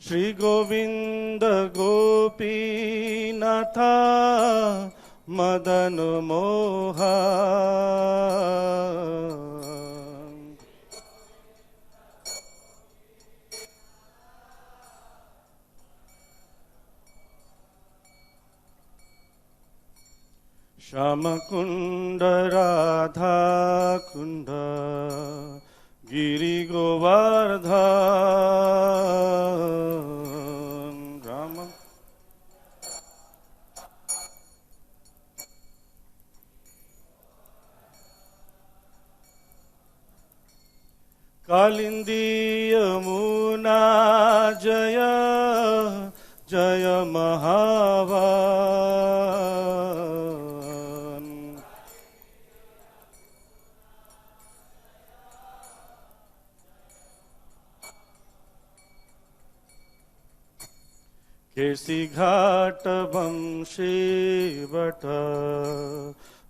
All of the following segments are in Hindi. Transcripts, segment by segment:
श्री गोविंद गोपीनाथा मदन मोहन। श्याम कुंड राधा कुंड गिरि गोवर्धन राम। कालिंदी यमुना जय जय महावन। केसी घाट वंशी बट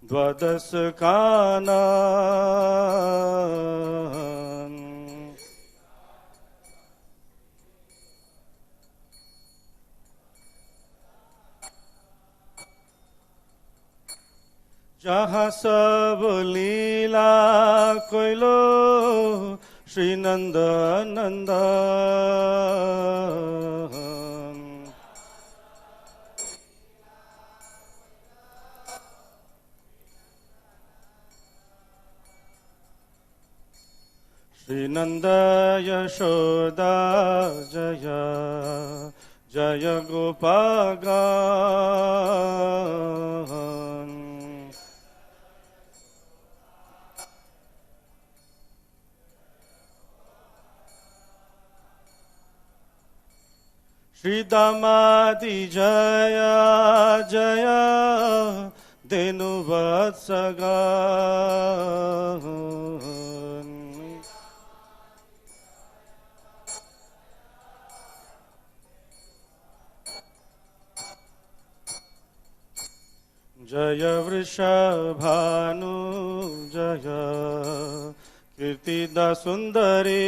द्वादश कानन। जहाँ सब लीला कोइलो श्री नंद नंदन। श्री नंद यशोदा जय जय गोपागण। श्री दामादि जय जय धेनुवत्सगण। जय वृषभानु जय कीर्तिदा सुंदरी।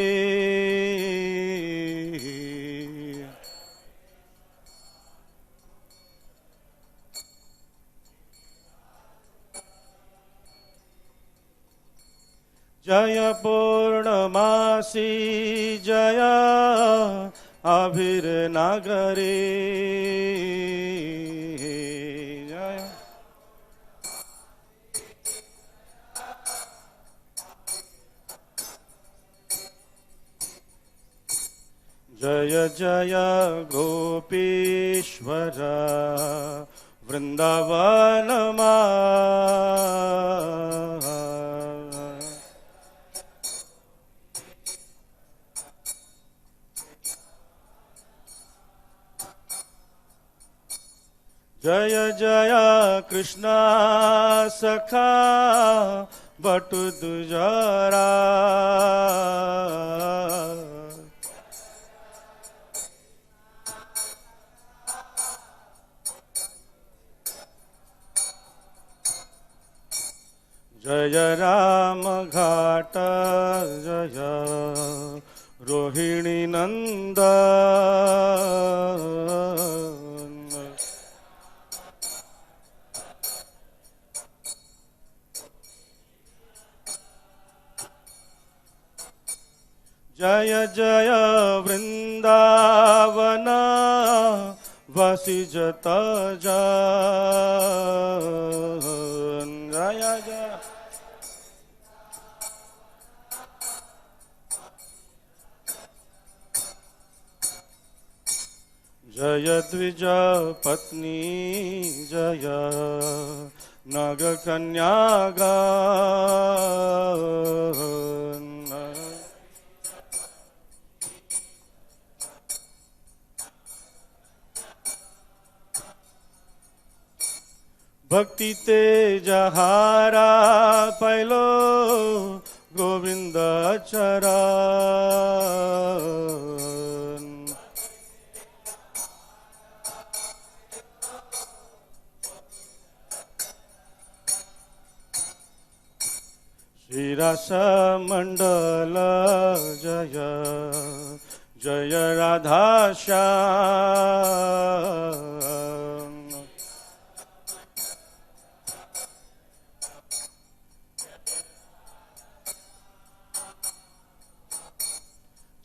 जय पूर्णमासी जय आभिर नागरी। जय जय जय गोपीश्वर वृंदावन मा। जय जय कृष्ण सखा बटु दुजरा। जय राम घाट जय रोहिणी नंदन। जय जय वृंदावन वसिजत जन। जय जय जय द्विज पत्नी जय नाग कन्यागण। भक्ति तेजहारा पैलो गोविंद चरण। धीरासमण्डल जय जय राधाश्याम।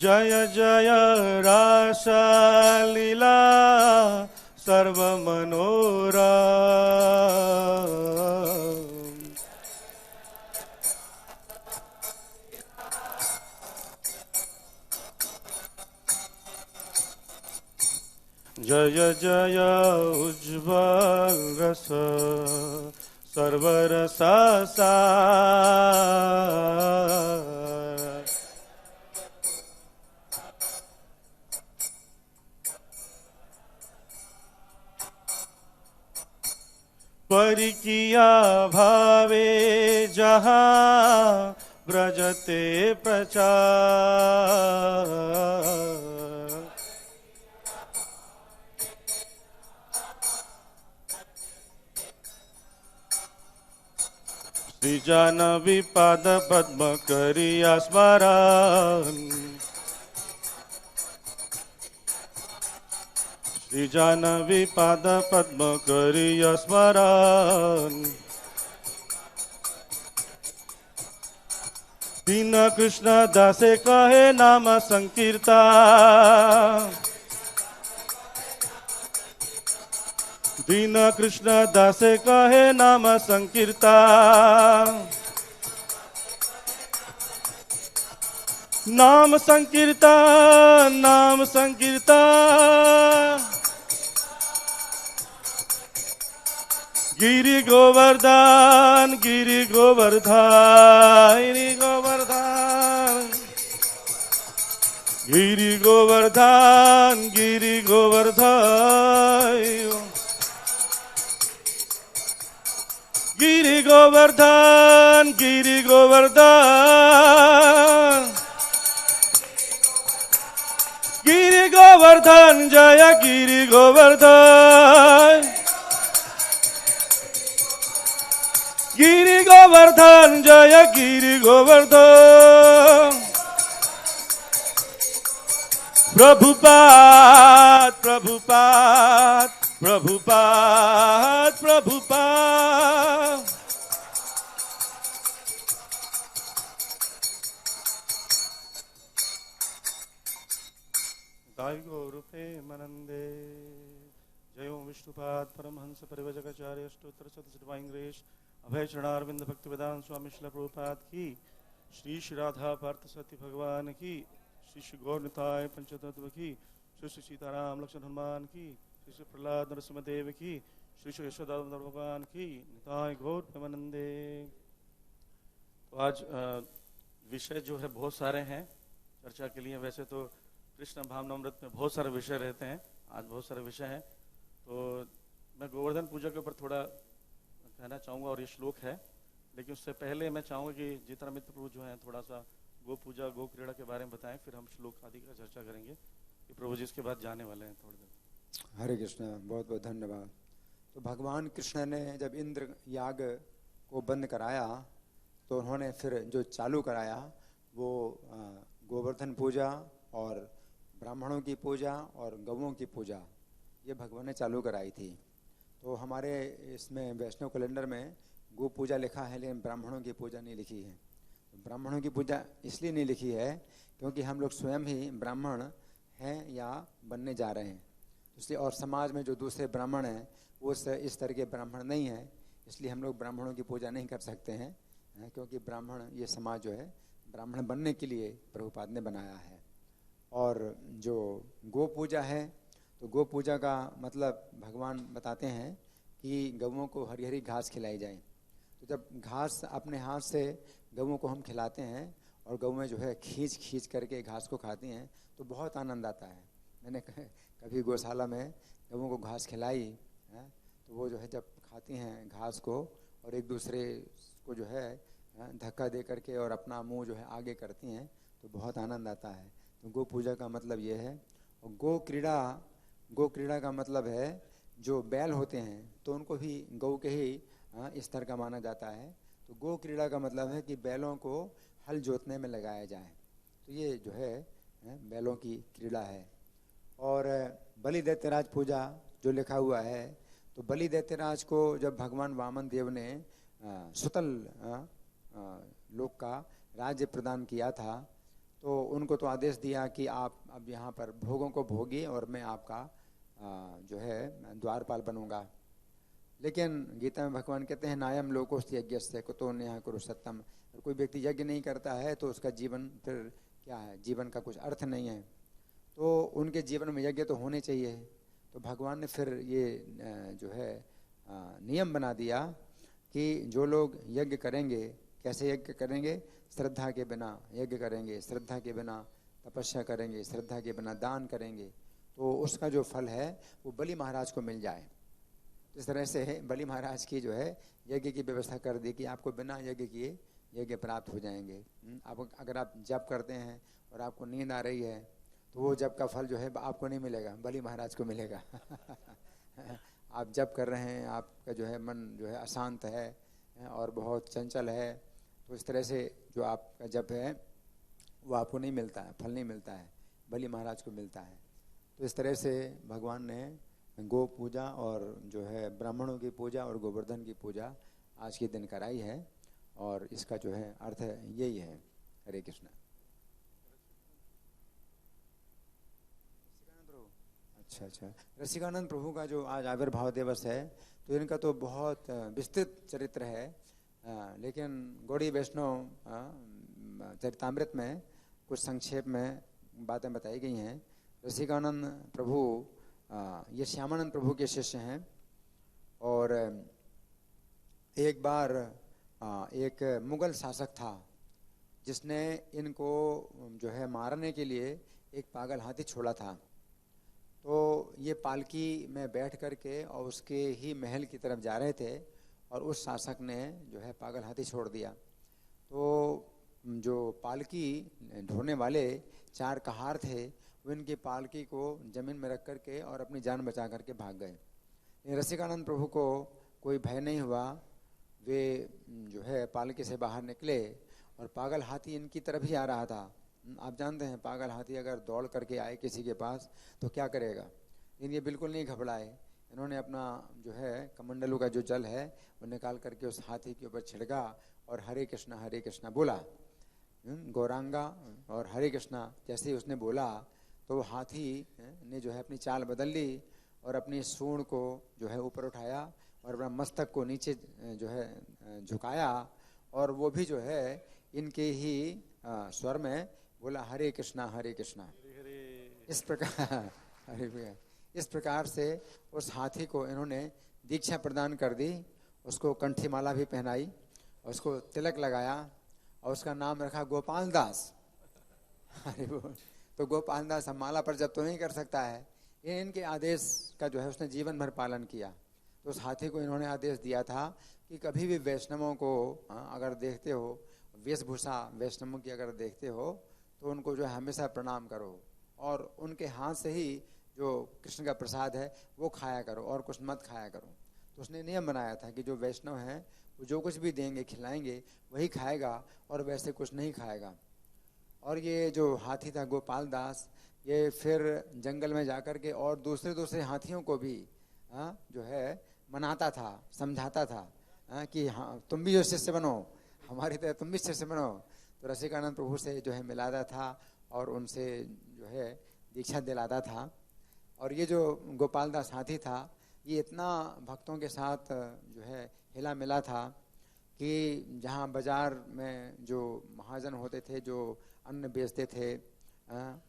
जय जय रासलीला सर्वमनोरम। जय जय उज्ज्वल रस सर्वरसासार। परिकिया भावे जहाँ ब्रजते प्रचार। श्री जानवी पाद पद्म करिया स्मरण। श्री जानवी पाद पद्म करिय स्मरण। दीन कृष्ण दासे कहे नाम संकीर्तन। दीन कृष्ण दासे कहे नाम संकीर्तन। नाम संकीर्तन नाम संकीर्तन। गिरि गोवर्धन गिरि गोवर्धन गिरि गोवर्धन। गिरि गोवर्धन गिरि गोवर्धन। गिरि गोवर्धन गिरि गोवर्धन। गिरि गोवर्धन जय गिरि गोवर्धन। गिरि गोवर्धन जय गिरि गोवर्धन। प्रभुपाद प्रभुपाद प्रभुपाद प्रभुपाद। दाई गौरूपे मनंदे। जय ओम विष्णुपाद परमहंस परिवजकाचार्य अष्टोत्तर शतश्रीवांग्रेश अभय चरणारविंद भक्ति वेदांत स्वामी श्रील प्रभुपाद की। श्री श्री राधा पार्थ सत्य भगवान की। श्री श्री गौर निताय पंचतत्व की। श्री श्री सीताराम लक्ष्मण हनुमान की। श्री श्री प्रहलाद नरसिंह देव की। श्री श्री यशोदा भगवान की। निताय गौर प्रेमानंदे। तो आज विषय जो है बहुत सारे हैं चर्चा के लिए। वैसे तो कृष्ण भावनामृत में बहुत सारे विषय रहते हैं, आज बहुत सारे विषय हैं। तो मैं गोवर्धन पूजा के ऊपर थोड़ा कहना चाहूँगा और ये श्लोक है, लेकिन उससे पहले मैं चाहूँगा कि जितना मित्र प्रभु जो हैं थोड़ा सा गो पूजा गो क्रीड़ा के बारे में बताएं, फिर हम श्लोक आदि का चर्चा करेंगे कि प्रभु जी इसके बाद जाने वाले हैं थोड़ी देर। हरे कृष्ण, बहुत बहुत धन्यवाद। तो भगवान कृष्ण ने जब इंद्र याग को बंद कराया तो उन्होंने फिर जो चालू कराया वो गोवर्धन पूजा और ब्राह्मणों की पूजा और गौओं की पूजा, ये भगवान ने चालू कराई थी। तो हमारे इसमें वैष्णव कैलेंडर में गो पूजा लिखा है, लेकिन ब्राह्मणों की पूजा नहीं लिखी है। तो ब्राह्मणों की पूजा इसलिए नहीं लिखी है क्योंकि हम लोग स्वयं ही ब्राह्मण हैं या बनने जा रहे हैं, इसलिए। और समाज में जो दूसरे ब्राह्मण हैं वो इस तरह के ब्राह्मण नहीं हैं, इसलिए हम लोग ब्राह्मणों की पूजा नहीं कर सकते हैं, क्योंकि ब्राह्मण, ये समाज जो है ब्राह्मण बनने के लिए प्रभुपाद ने बनाया है। और जो गो पूजा है, तो गो पूजा का मतलब भगवान बताते हैं कि गौओं को हरी हरी घास खिलाई जाए। तो जब घास अपने हाथ से गौओं को हम खिलाते हैं और गौएं जो है खींच खींच करके घास को खाती हैं तो बहुत आनंद आता है। मैंने कभी गौशाला में गौओं को घास खिलाई है, तो वो जो है जब खाती हैं घास को और एक दूसरे को जो है धक्का दे करके और अपना मुंह जो है आगे करती हैं तो बहुत आनंद आता है। तो गो पूजा का मतलब ये है। और गो क्रीड़ा का मतलब है जो बैल होते हैं तो उनको भी गौ के ही स्तर का माना जाता है। तो गो क्रीड़ा का मतलब है कि बैलों को हल जोतने में लगाया जाए, तो ये जो है बैलों की क्रीड़ा है। और बलि दैत्यराज पूजा जो लिखा हुआ है, तो बलि दैत्यराज को जब भगवान वामन देव ने सुतल लोक का राज्य प्रदान किया था, तो उनको तो आदेश दिया कि आप अब यहाँ पर भोगों को भोगिए और मैं आपका जो है द्वारपाल बनूंगा। लेकिन गीता में भगवान कहते हैं नायम लोकोस्त यज्ञस्य कुतो न्याय कुरु सत्यम। कोई व्यक्ति यज्ञ नहीं करता है तो उसका जीवन फिर क्या है, जीवन का कुछ अर्थ नहीं है। तो उनके जीवन में यज्ञ तो होने चाहिए। तो भगवान ने फिर ये जो है नियम बना दिया कि जो लोग यज्ञ करेंगे, कैसे यज्ञ करेंगे, श्रद्धा के बिना यज्ञ करेंगे, श्रद्धा के बिना तपस्या करेंगे, श्रद्धा के बिना दान करेंगे, तो उसका जो फल है वो बलि महाराज को मिल जाए। इस तरह से बलि महाराज की जो है यज्ञ की व्यवस्था कर दी कि आपको बिना यज्ञ किए यज्ञ प्राप्त हो जाएंगे। आप अगर आप जप करते हैं और आपको नींद आ रही है तो वो जप का फल जो है आपको नहीं मिलेगा, बलि महाराज को मिलेगा। आप जप कर रहे हैं, आपका जो है मन जो है अशांत है और बहुत चंचल है, तो इस तरह से जो आपका जप है वो आपको नहीं मिलता है, फल नहीं मिलता है, बलि महाराज को मिलता है। तो इस तरह से भगवान ने गो पूजा और जो है ब्राह्मणों की पूजा और गोवर्धन की पूजा आज के दिन कराई है, और इसका जो है अर्थ यही है। हरे कृष्ण। अच्छा, रसिकानंद प्रभु का जो आज आविर्भाव दिवस है, तो इनका तो बहुत विस्तृत चरित्र है, लेकिन गौड़ी वैष्णव चरितामृत में कुछ संक्षेप में बातें बताई गई हैं। रसिकानंद प्रभु ये श्यामानंद प्रभु के शिष्य हैं, और एक बार एक मुगल शासक था जिसने इनको जो है मारने के लिए एक पागल हाथी छोड़ा था। तो ये पालकी में बैठ करके और उसके ही महल की तरफ जा रहे थे, और उस शासक ने जो है पागल हाथी छोड़ दिया। तो जो पालकी ढोने वाले 4 कहार थे, वो इनकी पालकी को जमीन में रख करके और अपनी जान बचा करके भाग गए। रसिकानंद प्रभु को कोई भय नहीं हुआ, वे जो है पालकी से बाहर निकले और पागल हाथी इनकी तरफ ही आ रहा था। आप जानते हैं पागल हाथी अगर दौड़ करके आए किसी के पास तो क्या करेगा, लेकिन ये बिल्कुल नहीं घबराए। इन्होंने अपना जो है कमंडलू का जो जल है वो निकाल करके उस हाथी के ऊपर छिड़का और हरे कृष्णा बोला, गौरांगा और हरे कृष्णा जैसे ही उसने बोला तो वो हाथी ने जो है अपनी चाल बदल ली और अपनी सूंड को जो है ऊपर उठाया और अपना मस्तक को नीचे जो है झुकाया, और वो भी जो है इनके ही स्वर में बोला हरे कृष्णा इस प्रकार से उस हाथी को इन्होंने दीक्षा प्रदान कर दी, उसको कंठी माला भी पहनाई, उसको तिलक लगाया और उसका नाम रखा गोपाल दास। अरे तो गोपाल दास हम माला पर जब तो नहीं कर सकता है, ये इनके आदेश का जो है उसने जीवन भर पालन किया। तो उस हाथी को इन्होंने आदेश दिया था कि कभी भी वैष्णवों को अगर देखते हो, वेशभूषा वैष्णवों की अगर देखते हो तो उनको जो है हमेशा प्रणाम करो, और उनके हाथ से ही जो कृष्ण का प्रसाद है वो खाया करो और कुछ मत खाया करो। तो उसने नियम बनाया था कि जो वैष्णव हैं वो जो कुछ भी देंगे खिलाएंगे वही खाएगा और वैसे कुछ नहीं खाएगा। और ये जो हाथी था गोपाल दास, ये फिर जंगल में जाकर के और दूसरे हाथियों को भी जो है मनाता था, समझाता था कि हाँ तुम भी जो शिष्य बनो, हमारी तरह तुम भी शिष्य बनो। तो रसिकानंद प्रभु से जो है मिलाता था और उनसे जो है दीक्षा दिलाता था। और ये जो गोपाल दास हाथी था ये इतना भक्तों के साथ जो है हिला मिला था कि जहाँ बाजार में जो महाजन होते थे जो अन्न बेचते थे,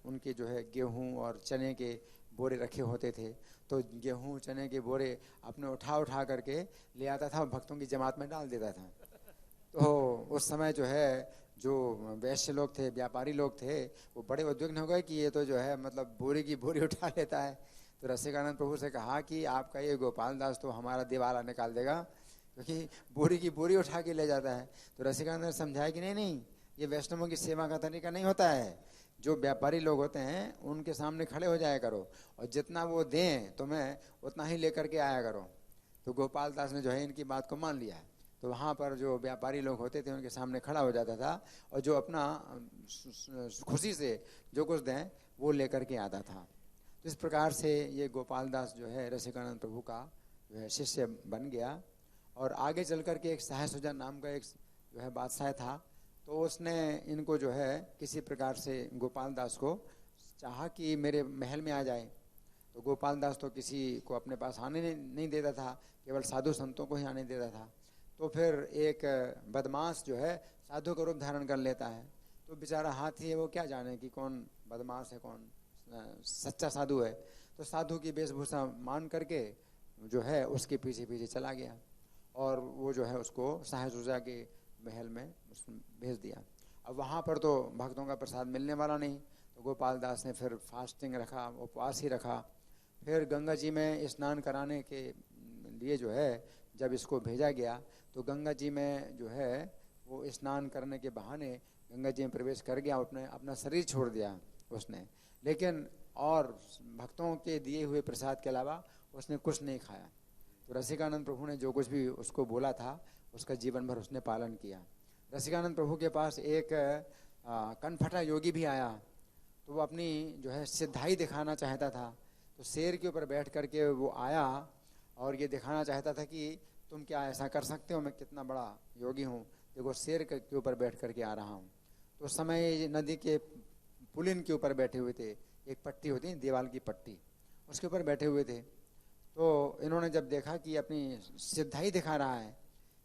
उनके जो है गेहूं और चने के बोरे रखे होते थे, तो गेहूं चने के बोरे अपने उठा करके ले आता था और भक्तों की जमात में डाल देता था। तो उस समय जो है जो वैश्य लोग थे, व्यापारी लोग थे, वो बड़े उद्विग्न हो गए कि ये तो जो है मतलब बोरी की बोरी उठा लेता है। तो रसिकानंद प्रभु से कहा कि आपका ये गोपाल दास तो हमारा दिवाला निकाल देगा, क्योंकि बोरी की बोरी उठा के ले जाता है। तो रसिकानंद ने समझाया कि नहीं, ये वैष्णवों की सेवा का तरीका नहीं होता है। जो व्यापारी लोग होते हैं उनके सामने खड़े हो जाया करो और जितना वो दें तुम्हें उतना ही लेकर के आया करो। तो गोपाल दास ने जो है इनकी बात को मान लिया, तो वहाँ पर जो व्यापारी लोग होते थे उनके सामने खड़ा हो जाता था और जो अपना खुशी से जो कुछ दें वो लेकर के आता था। तो इस प्रकार से ये गोपाल दास जो है रसिकानंद प्रभु का जो है शिष्य बन गया। और आगे चल कर के एक साहसुजा नाम का एक जो है बादशाह था, तो उसने इनको जो है किसी प्रकार से गोपाल दास को चाहा कि मेरे महल में आ जाए। तो गोपाल दास तो किसी को अपने पास आने नहीं देता था, केवल साधु संतों को ही आने देता था। तो फिर एक बदमाश जो है साधु का रूप धारण कर लेता है। तो बेचारा हाथी है, वो क्या जाने कि कौन बदमाश है कौन सच्चा साधु है। तो साधु की वेशभूषा मान करके जो है उसके पीछे पीछे चला गया और वो जो है उसको साहसुजा के महल में भेज दिया। अब वहाँ पर तो भक्तों का प्रसाद मिलने वाला नहीं, तो गोपाल दास ने फिर फास्टिंग रखा, उपवास ही रखा। फिर गंगा जी में स्नान कराने के लिए जो है जब इसको भेजा गया तो गंगा जी में जो है वो स्नान करने के बहाने गंगा जी में प्रवेश कर गया, अपना शरीर छोड़ दिया उसने, लेकिन और भक्तों के दिए हुए प्रसाद के अलावा उसने कुछ नहीं खाया। तो रसिकानंद प्रभु ने जो कुछ भी उसको बोला था उसका जीवन भर उसने पालन किया। रसिकानंद प्रभु के पास एक कनफटा योगी भी आया, तो वो अपनी जो है सिद्धाई दिखाना चाहता था। तो शेर के ऊपर बैठ करके वो आया और ये दिखाना चाहता था कि तुम क्या ऐसा कर सकते हो, मैं कितना बड़ा योगी हूँ, देखो शेर के ऊपर बैठ करके आ रहा हूँ। तो उस समय नदी के पुलिन के ऊपर बैठे हुए थे, एक पट्टी होती है दीवार की पट्टी, उसके ऊपर बैठे हुए थे। तो इन्होंने जब देखा कि अपनी सिद्धाई दिखा रहा है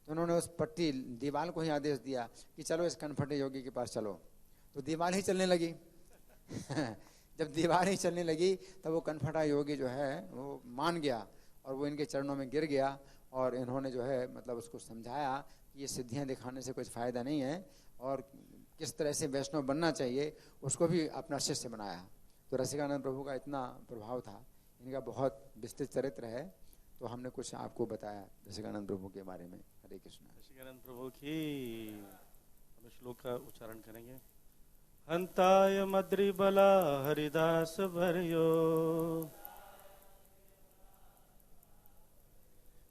तो उन्होंने उस पट्टी दीवार को ही आदेश दिया कि चलो इस कनफटे योगी के पास चलो। तो दीवार ही चलने लगी। जब दीवार ही चलने लगी तब वो कनफटा योगी जो है वो मान गया और वो इनके चरणों में गिर गया। और इन्होंने जो है मतलब उसको समझाया कि ये सिद्धियां दिखाने से कुछ फ़ायदा नहीं है और किस तरह से वैष्णव बनना चाहिए, उसको भी अपना शिष्य बनाया। तो रसिकानंद प्रभु का इतना प्रभाव था, इनका बहुत विस्तृत चरित्र है, तो हमने कुछ आपको बताया रसिकानंद प्रभु के बारे में। हरे कृष्ण। रसिकानंद प्रभु की हम श्लोक का उच्चारण करेंगे। हंताय मद्रिबला हरिदास भर्यो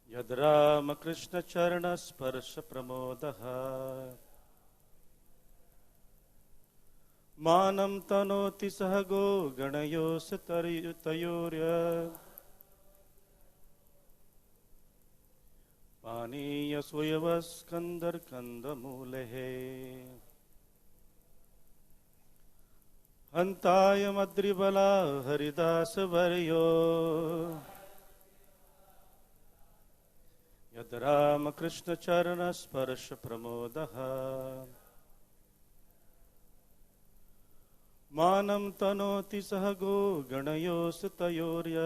यद राम कृष्ण चरण स्पर्श प्रमोदः मानं तनोति सह गो गणयोस तयोर्य पानीय सुयवस्कंदर कंदमूलः हंताय मद्रिबला हरिदास वर्यो यद राम कृष्ण चरण स्पर्श प्रमोदः मानं तनोति सह गो गणयोस तयोर्य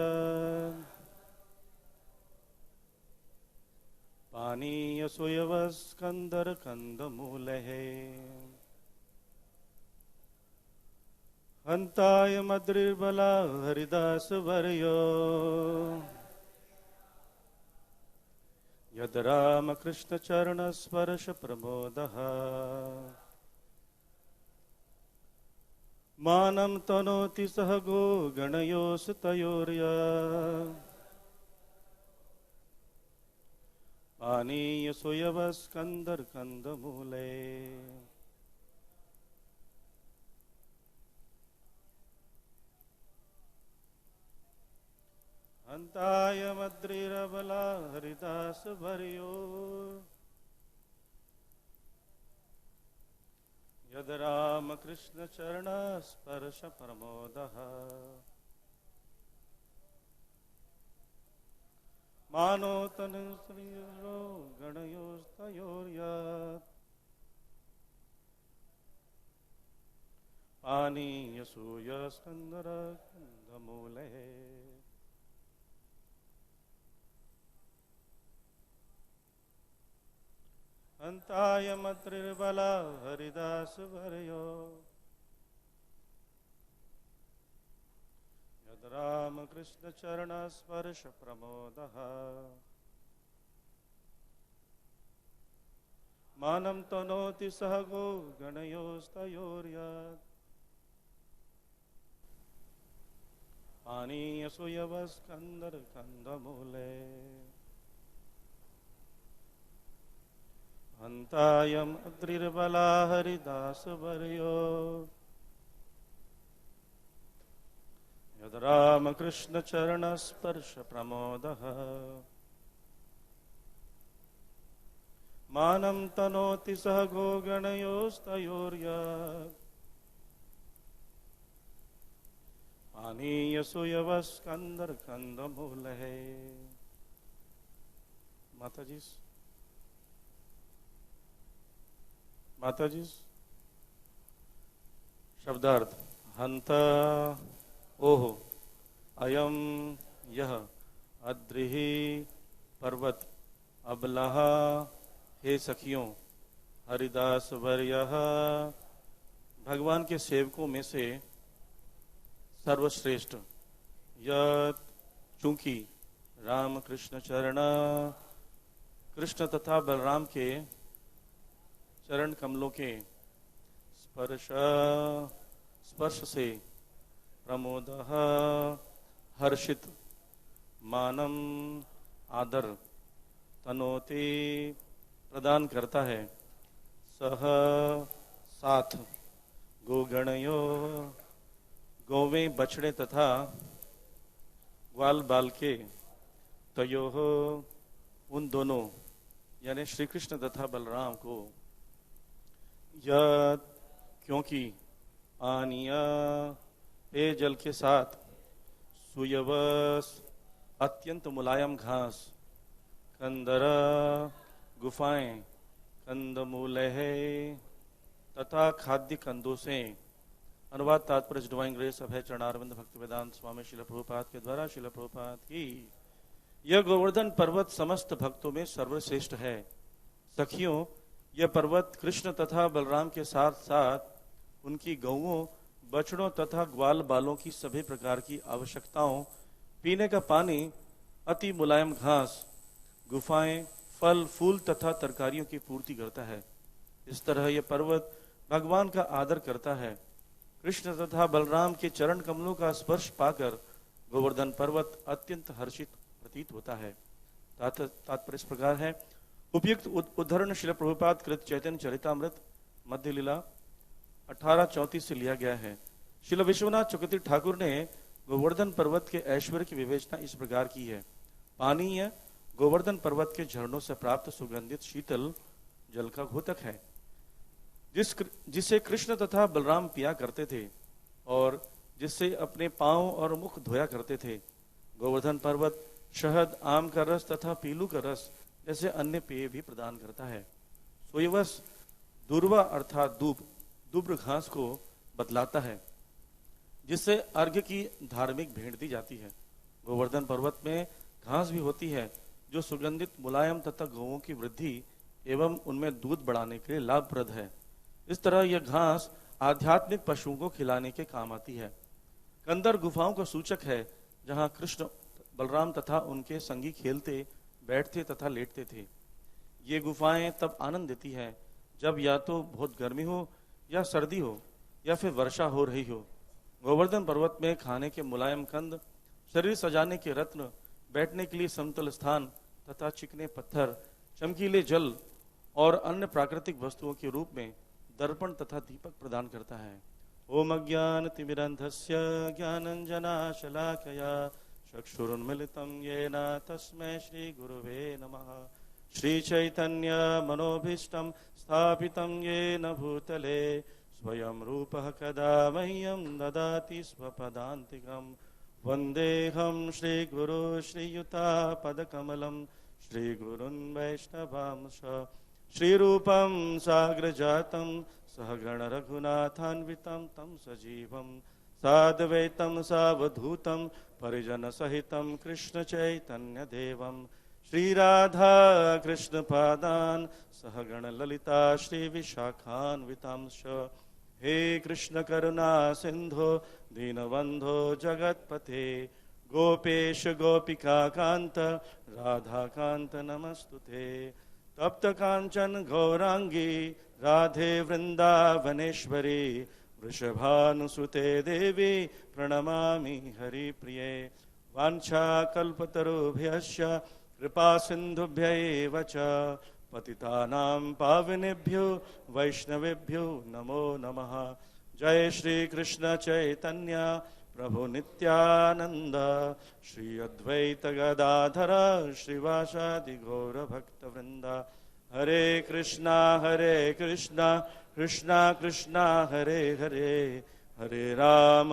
पानीय सुयवस्कंदर कंदमूलः हंताय मद्रिबला हरिदास वर्यो यद राम कृष्ण चरण स्पर्श प्रमोदः मानं तनोति सह गो गणयोस तयोर्य पानीय सुयवस्कंदर कंदमूले। हंताय मद्रिबला हरिदास भर्यो यद राम कृष्ण चरण स्पर्श प्रमोदः मानो तनु श्रीरो गणयोस्तयोर्यत् पानीय सूयस्कंदर कंदमूले। हंताय मद्रिबला हरिदास भर्यो यद राम कृष्ण चरण स्पर्श प्रमोदः मानं तनोति सह गो गणयोस्तयोर्यत् पानीय सुयवस्कंदर कंदमूले। हन्तायम् अद्रिर्बला हरिदासवर्यो यद् रामकृष्णचरणस्पर्शप्रमोदः मानं तनोति सह गोगणयोस्तयोर्यत् पानीयसुयवस्कन्दर्कन्दमूलः। माताजी शब्दार्थ हंत ओहो अयम यह अद्रिः पर्वत अबलः हे सखियों हरिदास वर्यः भगवान के सेवकों में से सर्वश्रेष्ठ यत् चूंकि राम कृष्ण चरण कृष्ण तथा बलराम के चरण कमलों के स्पर्श से प्रमोद हर्षित मानम आदर तनोति प्रदान करता है सह साथ गोगणयो गौवें बछड़े तथा ग्वाल बाल के तयो उन दोनों यानी श्री कृष्ण तथा बलराम को यद क्योंकि आनिया पेयजल के साथ सुयवस अत्यंत मुलायम घास कंदर गुफाएं कंदमूलह तथा खाद्य कंदों से अनुवाद तात्पर्य डिवाइन ग्रेस अभय चरणारविंद भक्ति वेदांत स्वामी शिल प्रभुपाद के द्वारा शिल प्रभुपाद की यह गोवर्धन पर्वत समस्त भक्तों में सर्वश्रेष्ठ है। सखियों यह पर्वत कृष्ण तथा बलराम के साथ साथ उनकी गौओं बछड़ों तथा ग्वाल बालों की सभी प्रकार की आवश्यकताओं पीने का पानी अति मुलायम घास गुफाएं फल फूल तथा तरकारियों की पूर्ति करता है। इस तरह यह पर्वत भगवान का आदर करता है। कृष्ण तथा बलराम के चरण कमलों का स्पर्श पाकर गोवर्धन पर्वत अत्यंत हर्षित प्रतीत होता है। तात्पर्य इस प्रकार है। उपयुक्त उद्धरण श्रील प्रभुपाद कृत चैतन्य चरितामृत मध्य लीला 1834 से लिया गया है। श्रील विश्वनाथ चक्रवर्ती ठाकुर ने गोवर्धन पर्वत के ऐश्वर्य की विवेचना इस प्रकार की है। पानीय गोवर्धन पर्वत के झरनों से प्राप्त सुगंधित शीतल जल का घोतक है जिसे कृष्ण तथा बलराम पिया करते थे और जिससे अपने पांव और मुख धोया करते थे। गोवर्धन पर्वत शहद आम का रस तथा पीलू का रस जैसे अन्य पेय भी प्रदान करता है। सोयवस दुर्वा अर्थात दुब्र घास को बतलाता है जिससे अर्घ्य की धार्मिक भेंट दी जाती है। गोवर्धन पर्वत में घास भी होती है जो सुगंधित मुलायम तथा गौओं की वृद्धि एवं उनमें दूध बढ़ाने के लिए लाभप्रद है। इस तरह यह घास आध्यात्मिक पशुओं को खिलाने के काम आती है। कंदर गुफाओं का सूचक है जहां कृष्ण बलराम तथा उनके संगी खेलते बैठते तथा लेटते थे। ये गुफाएं तब आनंद देती है जब या तो बहुत गर्मी हो या सर्दी हो या फिर वर्षा हो रही हो। गोवर्धन पर्वत में खाने के मुलायम कंद, शरीर सजाने के रत्न, बैठने के लिए समतल स्थान तथा चिकने पत्थर, चमकीले जल और अन्य प्राकृतिक वस्तुओं के रूप में दर्पण तथा दीपक प्रदान करता है। ओम अज्ञानतिमिरन्धस्य ज्ञानञ्जनाशलाकया चक्षुरुन्मिलितं येन तस्मै श्रीगुरुवे नमः। श्रीचैतन्य मनोभीष्टं स्थापितं येन भूतले स्वयं रूपः कदा मह्यं ददाति स्वपदान्तिकं। वन्देऽहं श्रीगुरो श्रीयुतापदकमलं श्रीगुरुन् वैष्णवांश श्रीरूपं साग्रजातं सहगण रघुनाथान्वितं तं सजीवं साद्वैतं सावधूतं परिजन सहितं कृष्ण चैतन्य देवं श्रीराधा कृष्ण पादान् सहगण ललिता श्री विशाखान्वितांश। हे कृष्ण करुणा सिंधो दीनबंधो जगत्पते गोपेश गोपिका कांत राधा कांत नमस्तुते। तप्त कांचन गौरांगी राधे वृंदावनेश्वरी वृषभानुसुते देवी प्रणमामि हरिप्रिये। वाञ्छाकल्पतरुभ्यश्च कृपा सिन्धुभ्य एव च पतितानां पावनेभ्यो वैष्णवेभ्यो नमो नमः। जय श्री कृष्ण चैतन्य प्रभु नित्यानंद, श्री अद्वैत गदाधर श्रीवासादि गौर भक्त वृंद। हरे कृष्णा कृष्णा कृष्णा हरे हरे, हरे राम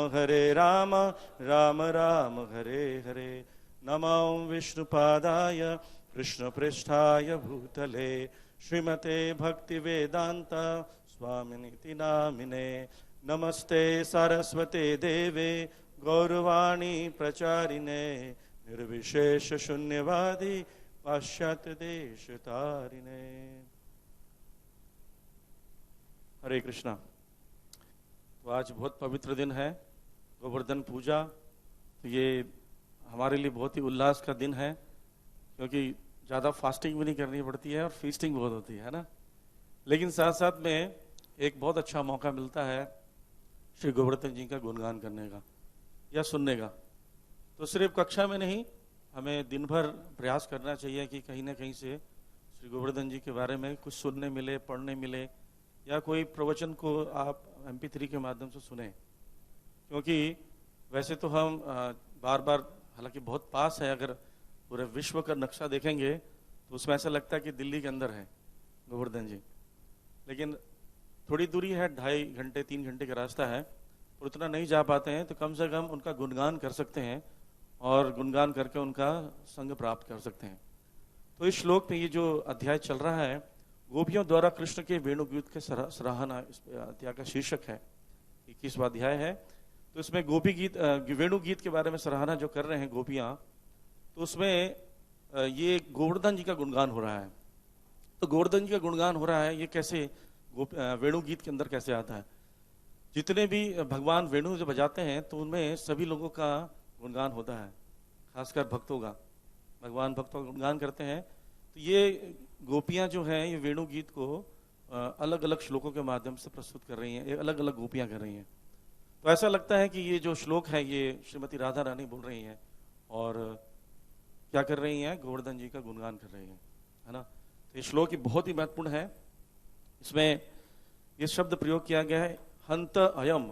राम राम हरे हरे। नमो विष्णुपादाय कृष्णपृष्ठाय भूतले, श्रीमते भक्तिवेदांत स्वामिनिति नामिने। नमस्ते सरस्वते देवे गौरवाणी प्रचारिणे, निर्विशेष शून्यवादी पाश्चात्य देश तारिणे। हरे कृष्णा। तो आज बहुत पवित्र दिन है, गोवर्धन पूजा। तो ये हमारे लिए बहुत ही उल्लास का दिन है, क्योंकि ज़्यादा फास्टिंग भी नहीं करनी पड़ती है और फीस्टिंग बहुत होती है ना। लेकिन साथ साथ में एक बहुत अच्छा मौका मिलता है श्री गोवर्धन जी का गुणगान करने का या सुनने का। तो सिर्फ कक्षा में नहीं, हमें दिन भर प्रयास करना चाहिए कि कहीं ना कहीं से श्री गोवर्धन जी के बारे में कुछ सुनने मिले, पढ़ने मिले, या कोई प्रवचन को आप MP3 के माध्यम से सुने। क्योंकि वैसे तो हम बार बार, हालांकि बहुत पास है, अगर पूरे विश्व का नक्शा देखेंगे तो उसमें ऐसा लगता है कि दिल्ली के अंदर है गोवर्धन जी, लेकिन थोड़ी दूरी है, 2.5 घंटे 3 घंटे का रास्ता है, और उतना नहीं जा पाते हैं। तो कम से कम उनका गुणगान कर सकते हैं और गुणगान करके उनका संग प्राप्त कर सकते हैं। तो इस श्लोक में ये जो अध्याय चल रहा है, गोपियों द्वारा कृष्ण के वेणुगीत के सराहना, इस अध्याय का शीर्षक है, 21वां अध्याय है। तो इसमें गोपी गीत, वेणु गीत के बारे में सराहना जो कर रहे हैं गोपियां, तो उसमें ये गोवर्धन जी का गुणगान हो रहा है। तो गोवर्धन जी का गुणगान हो रहा है, ये कैसे वेणु गीत के अंदर कैसे आता है? जितने भी भगवान वेणु जो बजाते हैं तो उनमें सभी लोगों का गुणगान होता है, खासकर भक्तों का, भगवान भक्तों का गुणगान करते हैं। तो ये गोपियां जो हैं, ये वेणु गीत को अलग अलग श्लोकों के माध्यम से प्रस्तुत कर रही हैं, अलग अलग गोपियां कर रही हैं। तो ऐसा लगता है कि ये जो श्लोक है ये श्रीमती राधा रानी बोल रही हैं और क्या कर रही हैं, गोवर्धन जी का गुणगान कर रही हैं, है ना। तो ये श्लोक ही बहुत ही महत्वपूर्ण है। इसमें ये शब्द प्रयोग किया गया है, हंत अयम।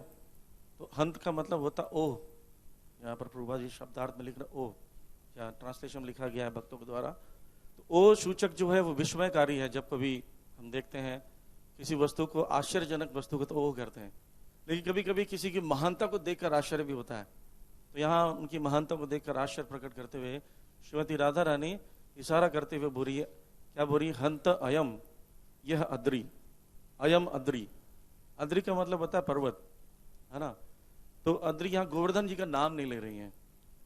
तो हंत का मतलब होता ओह, यहाँ पर प्रभुपाद जी शब्दार्थ में लिख रहे ओह, या ट्रांसलेशन में लिखा गया है भक्तों के द्वारा। तो ओ सूचक जो है वो विस्मयकारी है। जब कभी हम देखते हैं किसी वस्तु को, आश्चर्यजनक वस्तु को, तो ओह करते हैं, लेकिन कभी कभी किसी की महानता को देखकर आश्चर्य भी होता है। तो यहाँ उनकी महानता को देखकर आश्चर्य प्रकट करते हुए श्रीमती राधा रानी इशारा करते हुए बोल रही है, क्या बोल रही है? हंत अयम, यह अद्री, अयम अद्री। अद्री का मतलब होता है पर्वत, है ना। तो अद्री यहाँ गोवर्धन जी का नाम नहीं ले रही हैं।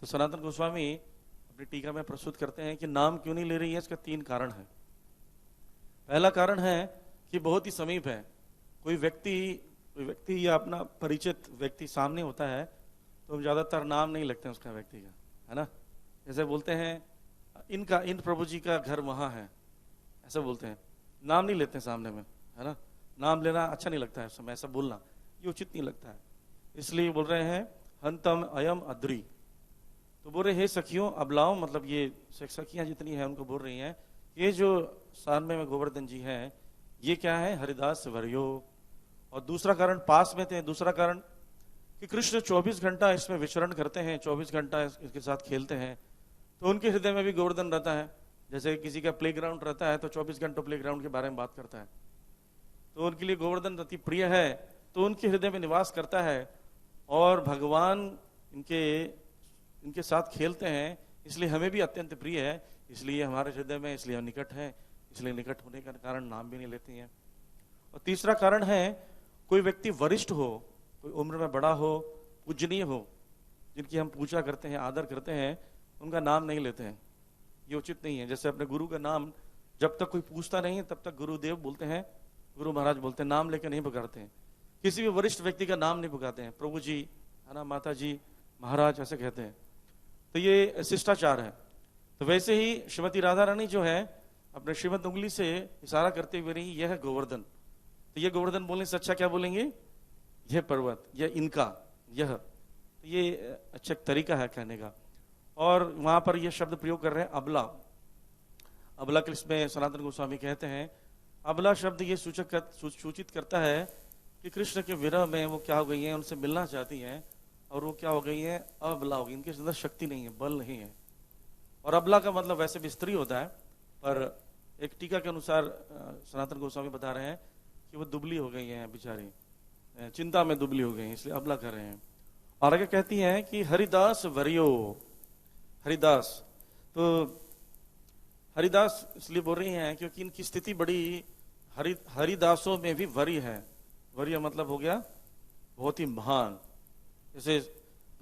तो सनातन गोस्वामी अपनी टीका में प्रस्तुत करते हैं कि नाम क्यों नहीं ले रही है, इसका 3 कारण है। पहला कारण है कि बहुत ही समीप है। कोई व्यक्ति या अपना परिचित व्यक्ति सामने होता है तो हम ज्यादातर नाम नहीं लगते हैं उसका, व्यक्ति का, है ना। जैसे बोलते हैं इन प्रभु जी का घर वहां है, ऐसा बोलते हैं, नाम नहीं लेते हैं सामने में, है ना। नाम लेना अच्छा नहीं लगता है, समय ऐसा बोलना ये उचित नहीं लगता है। इसलिए बोल रहे हैं हंतम अयम अद्री। तो बोल रहे हे सखियों, अबलाओं, मतलब ये सखियां जितनी हैं उनको बोल रही हैं, ये जो सामने में गोवर्धन जी हैं ये क्या है? हरिदास वर्यो। और दूसरा कारण पास में थे, दूसरा कारण कि कृष्ण 24 घंटा इसमें विचरण करते हैं, 24 घंटा इसके साथ खेलते हैं, तो उनके हृदय में भी गोवर्धन रहता है। जैसे किसी का प्लेग्राउंड रहता है तो 24 घंटों प्लेग्राउंड के बारे में बात करता है, तो उनके लिए गोवर्धन अति प्रिय है, तो उनके हृदय में निवास करता है। और भगवान इनके साथ खेलते हैं, इसलिए हमें भी अत्यंत प्रिय है, इसलिए हमारे हृदय में, इसलिए निकट है, इसलिए निकट होने के कारण नाम भी नहीं लेती हैं। और तीसरा कारण है, कोई व्यक्ति वरिष्ठ हो, कोई उम्र में बड़ा हो, पूजनीय हो, जिनकी हम पूजा करते हैं, आदर करते हैं, उनका नाम नहीं लेते हैं, ये उचित नहीं है। जैसे अपने गुरु का नाम जब तक कोई पूछता नहीं है तब तक गुरुदेव बोलते हैं, गुरु महाराज बोलते हैं, नाम लेकर नहीं पुकारते हैं। किसी भी वरिष्ठ व्यक्ति का नाम नहीं पुकारते हैं, प्रभु जी, है ना, माता जी, महाराज, ऐसे कहते हैं। तो ये शिष्टाचार है। तो वैसे ही श्रीमती राधा रानी जो है अपने श्रीमत उंगली से इशारा करते हुए रही, यह है गोवर्धन। तो ये गोवर्धन बोलने से अच्छा क्या बोलेंगे? यह पर्वत, यह इनका, यह। तो ये अच्छा तरीका है कहने का। और वहां पर यह शब्द प्रयोग कर रहे हैं अबला। अबला के इसमें सनातन गोस्वामी कहते हैं, अबला शब्द ये सूचित करता है कि कृष्ण के विरह में वो क्या हो गई हैं, उनसे मिलना चाहती हैं और वो क्या हो गई हैं, अबला हो गई, इनके अंदर शक्ति नहीं है, बल नहीं है। और अबला का मतलब वैसे भी स्त्री होता है, पर एक टीका के अनुसार सनातन गोस्वामी बता रहे हैं कि वो दुबली हो गई हैं बेचारी, चिंता में दुबली हो गई हैं, इसलिए अबला कर रहे हैं। और आगे कहती हैं कि हरिदास वरियो, हरिदास, तो हरिदास इसलिए बोल रही हैं क्योंकि इनकी स्थिति बड़ी हरिदासों में भी वरी है। वरीय मतलब हो गया बहुत ही महान, जैसे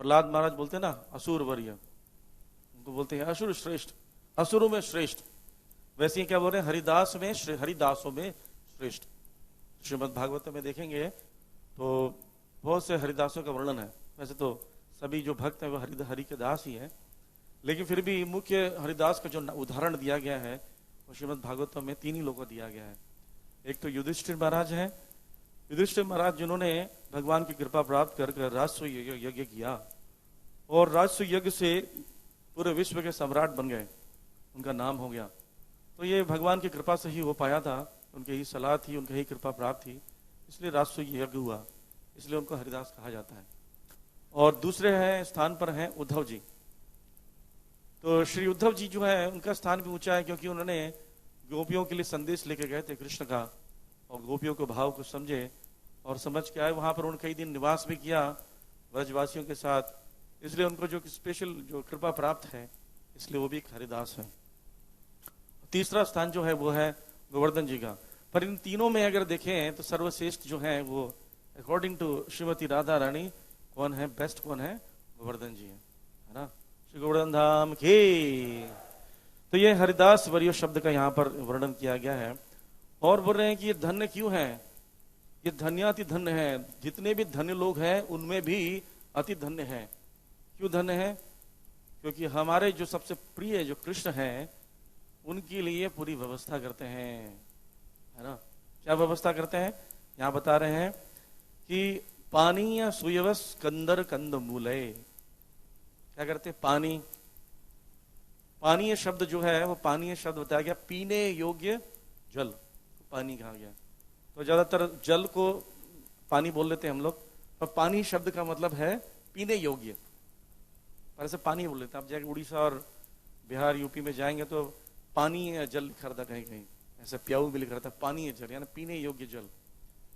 प्रहलाद महाराज बोलते हैं ना असुर वरीय, उनको बोलते हैं असुर श्रेष्ठ, असुरों में श्रेष्ठ। वैसे ही क्या बोल रहे हैं, हरिदासों में श्रेष्ठ। श्रीमद् भागवत में देखेंगे तो बहुत से हरिदासों का वर्णन है। वैसे तो सभी जो भक्त हैं वो हरि के दास ही हैं, लेकिन फिर भी मुख्य हरिदास का जो उदाहरण दिया गया है वो श्रीमद् भागवत में 3 ही लोगों को दिया गया है। एक तो युधिष्ठिर महाराज हैं, युधिष्ठिर महाराज जिन्होंने भगवान की कृपा प्राप्त कर राजसूय यज्ञ किया और राजसूय यज्ञ से पूरे विश्व के सम्राट बन गए, उनका नाम हो गया। तो ये भगवान की कृपा से ही हो पाया था, उनकी ही सलाह थी, उनकी ही कृपा प्राप्त थी, इसलिए राजसूय यज्ञ हुआ, इसलिए उनको हरिदास कहा जाता है। और दूसरे हैं स्थान पर हैं उद्धव जी। तो श्री उद्धव जी जो है उनका स्थान भी ऊंचा है, क्योंकि उन्होंने गोपियों के लिए संदेश लेके गए थे कृष्ण का, और गोपियों के भाव को समझे और समझ के आए। वहां पर उन्होंने कई दिन निवास भी किया ब्रजवासियों के साथ, इसलिए उनको जो स्पेशल जो कृपा प्राप्त है, इसलिए वो भी एक हरिदास है। तीसरा स्थान जो है वो है गोवर्धन जी का। पर इन तीनों में अगर देखें तो सर्वश्रेष्ठ जो है वो अकॉर्डिंग टू श्रीमती राधा रानी कौन है, बेस्ट कौन है, गोवर्धन जी है ना, श्री गोवर्धन धाम की। तो ये हरिदास वरीय शब्द का यहाँ पर वर्णन किया गया है। और बोल रहे हैं कि ये धन्य क्यों है, ये धन्याति धन्य है, जितने भी धन्य लोग हैं उनमें भी अति धन्य है। क्यों धन्य है, क्योंकि हमारे जो सबसे प्रिय जो कृष्ण हैं उनके लिए पूरी व्यवस्था करते हैं, है ना। क्या व्यवस्था करते हैं, यहाँ बता रहे हैं कि पानी या सुयवस कंदर कंद मूले, क्या करते हैं, पानी, पानीय शब्द जो है वो पानीय शब्द बताया गया, पीने योग्य जल, पानी कहा गया। तो ज्यादातर जल को पानी बोल लेते हैं हम लोग, पर पानी शब्द का मतलब है पीने योग्य, पर ऐसे पानी बोल लेते हैं। आप जाके उड़ीसा और बिहार यूपी में जाएंगे तो पानी जल लिखा रहता, कहीं कहीं ऐसे प्याऊ भी लिखा रहता, पानी जल यानी पीने योग्य जल।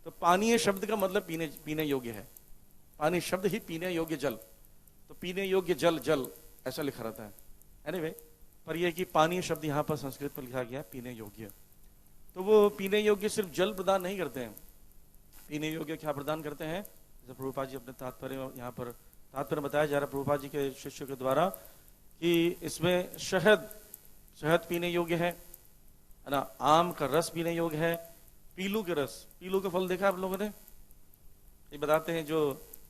तो पानीय शब्द का मतलब पीने योग्य है, पानी शब्द ही पीने योग्य जल, तो पीने योग्य जल जल ऐसा लिखा रहता है। एनीवे, पर यह कि पानी शब्द यहाँ पर संस्कृत में लिखा गया पीने योग्य। तो वो पीने योग्य सिर्फ जल प्रदान नहीं करते हैं, पीने योग्य क्या प्रदान करते हैं, जैसे प्रभुपाद जी अपने तात्पर्य यहाँ पर तात्पर्य बताया जा रहा है प्रभुपाद जी के शिष्यों के द्वारा कि इसमें शहद पीने योग्य है ना, आम का रस पीने योग्य है, पीलू के रस, पीलू का फल देखा आप लोगों ने, ये बताते हैं जो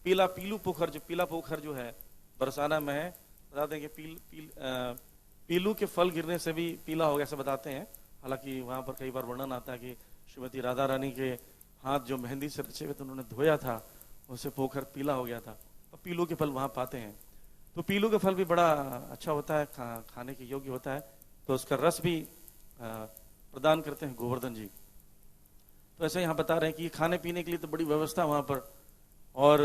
पीलू पोखर जो है बरसाना में है, बताते हैं कि पीलू के फल गिरने से भी पीला हो गया, ऐसा बताते हैं। हालांकि वहां पर कई बार वर्णन आता है कि श्रीमती राधा रानी के हाथ जो मेहंदी से रचे हुए थे उन्होंने धोया था, उससे पोखर पीला हो गया था, तो पीलू के फल वहां पाते हैं। तो पीलू का फल भी बड़ा अच्छा होता है, खाने के योग्य होता है, तो उसका रस भी प्रदान करते हैं गोवर्धन जी। तो ऐसे यहाँ बता रहे हैं कि खाने पीने के लिए तो बड़ी व्यवस्था वहां पर, और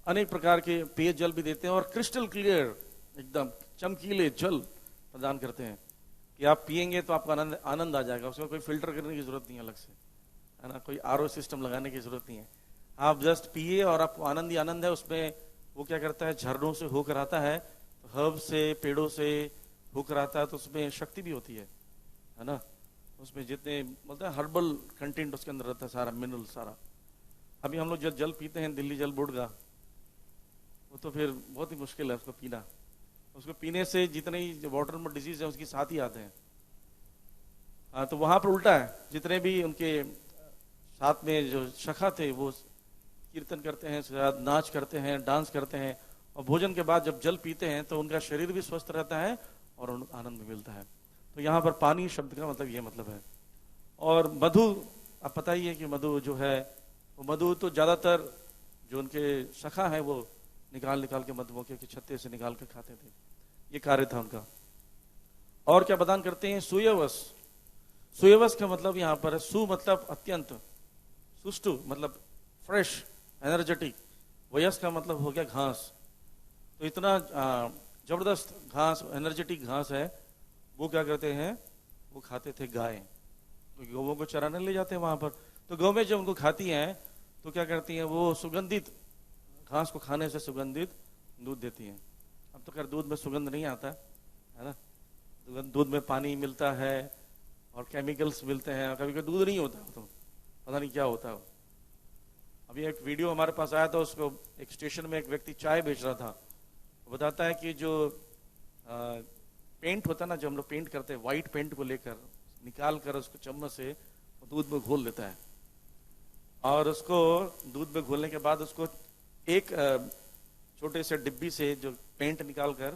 अनेक प्रकार के पेय जल भी देते हैं, और क्रिस्टल क्लियर एकदम चमकीले जल प्रदान करते हैं कि आप पिएंगे तो आपको आनंद आ जाएगा, उसमें कोई फिल्टर करने की जरूरत नहीं है अलग से, है ना, कोई आरओ सिस्टम लगाने की जरूरत नहीं है, आप जस्ट पिए और आपको आनंद ही आनंद है। उसमें वो क्या करता है, झरनों से होकर आता है, तो हर्ब से पेड़ों से होकर आता है, तो उसमें शक्ति भी होती है ना, उसमें जितने मतलब हर्बल कंटेंट उसके अंदर रहता है, सारा मिनरल सारा। अभी हम लोग जो जल पीते हैं दिल्ली जल बोर्ड का, वो तो फिर बहुत ही मुश्किल है उसको पीना, उसको पीने से जितने ही वाटर में डिजीज है उसके साथ ही आते हैं। हाँ, तो वहां पर उल्टा है, जितने भी उनके साथ में जो सखा थे वो कीर्तन करते हैं, नाच करते हैं, डांस करते हैं, और भोजन के बाद जब जल पीते हैं तो उनका शरीर भी स्वस्थ रहता है और आनंद भी मिलता है। तो यहाँ पर पानी शब्द का मतलब ये मतलब है। और मधु, आप पता ही है कि मधु जो है वो मधु तो ज्यादातर जो उनके सखा है वो निकाल के मधुमक्खियों के छत्ते से निकाल के खाते थे, ये कार्य था उनका। और क्या प्रदान करते हैं? सुयवस। सुयवस का मतलब यहाँ पर है, सु मतलब अत्यंत, सुष्टु मतलब फ्रेश, एनर्जेटिक। वयस का मतलब हो गया घास। तो इतना जबरदस्त घास, एनर्जेटिक घास है, वो क्या करते हैं, वो खाते थे गाय, क्योंकि गौवों को चराने ले जाते हैं वहां पर। तो गौ में जब उनको खाती हैं तो क्या करती हैं, वो सुगंधित घास को खाने से सुगंधित दूध देती हैं। अब तो खैर दूध में सुगंध नहीं आता है ना, दूध में पानी मिलता है और केमिकल्स मिलते हैं, कभी कभी दूध नहीं होता, तो पता नहीं क्या होता है। अभी एक वीडियो हमारे पास आया था, उसको एक स्टेशन में एक व्यक्ति चाय बेच रहा था, वो बताता है कि जो पेंट होता है ना, जो हम लोग पेंट करते हैं, व्हाइट पेंट को लेकर निकाल कर उसको चम्मच से दूध में घोल लेता है, और उसको दूध में घोलने के बाद उसको एक छोटे से डिब्बी से जो पेंट निकाल कर,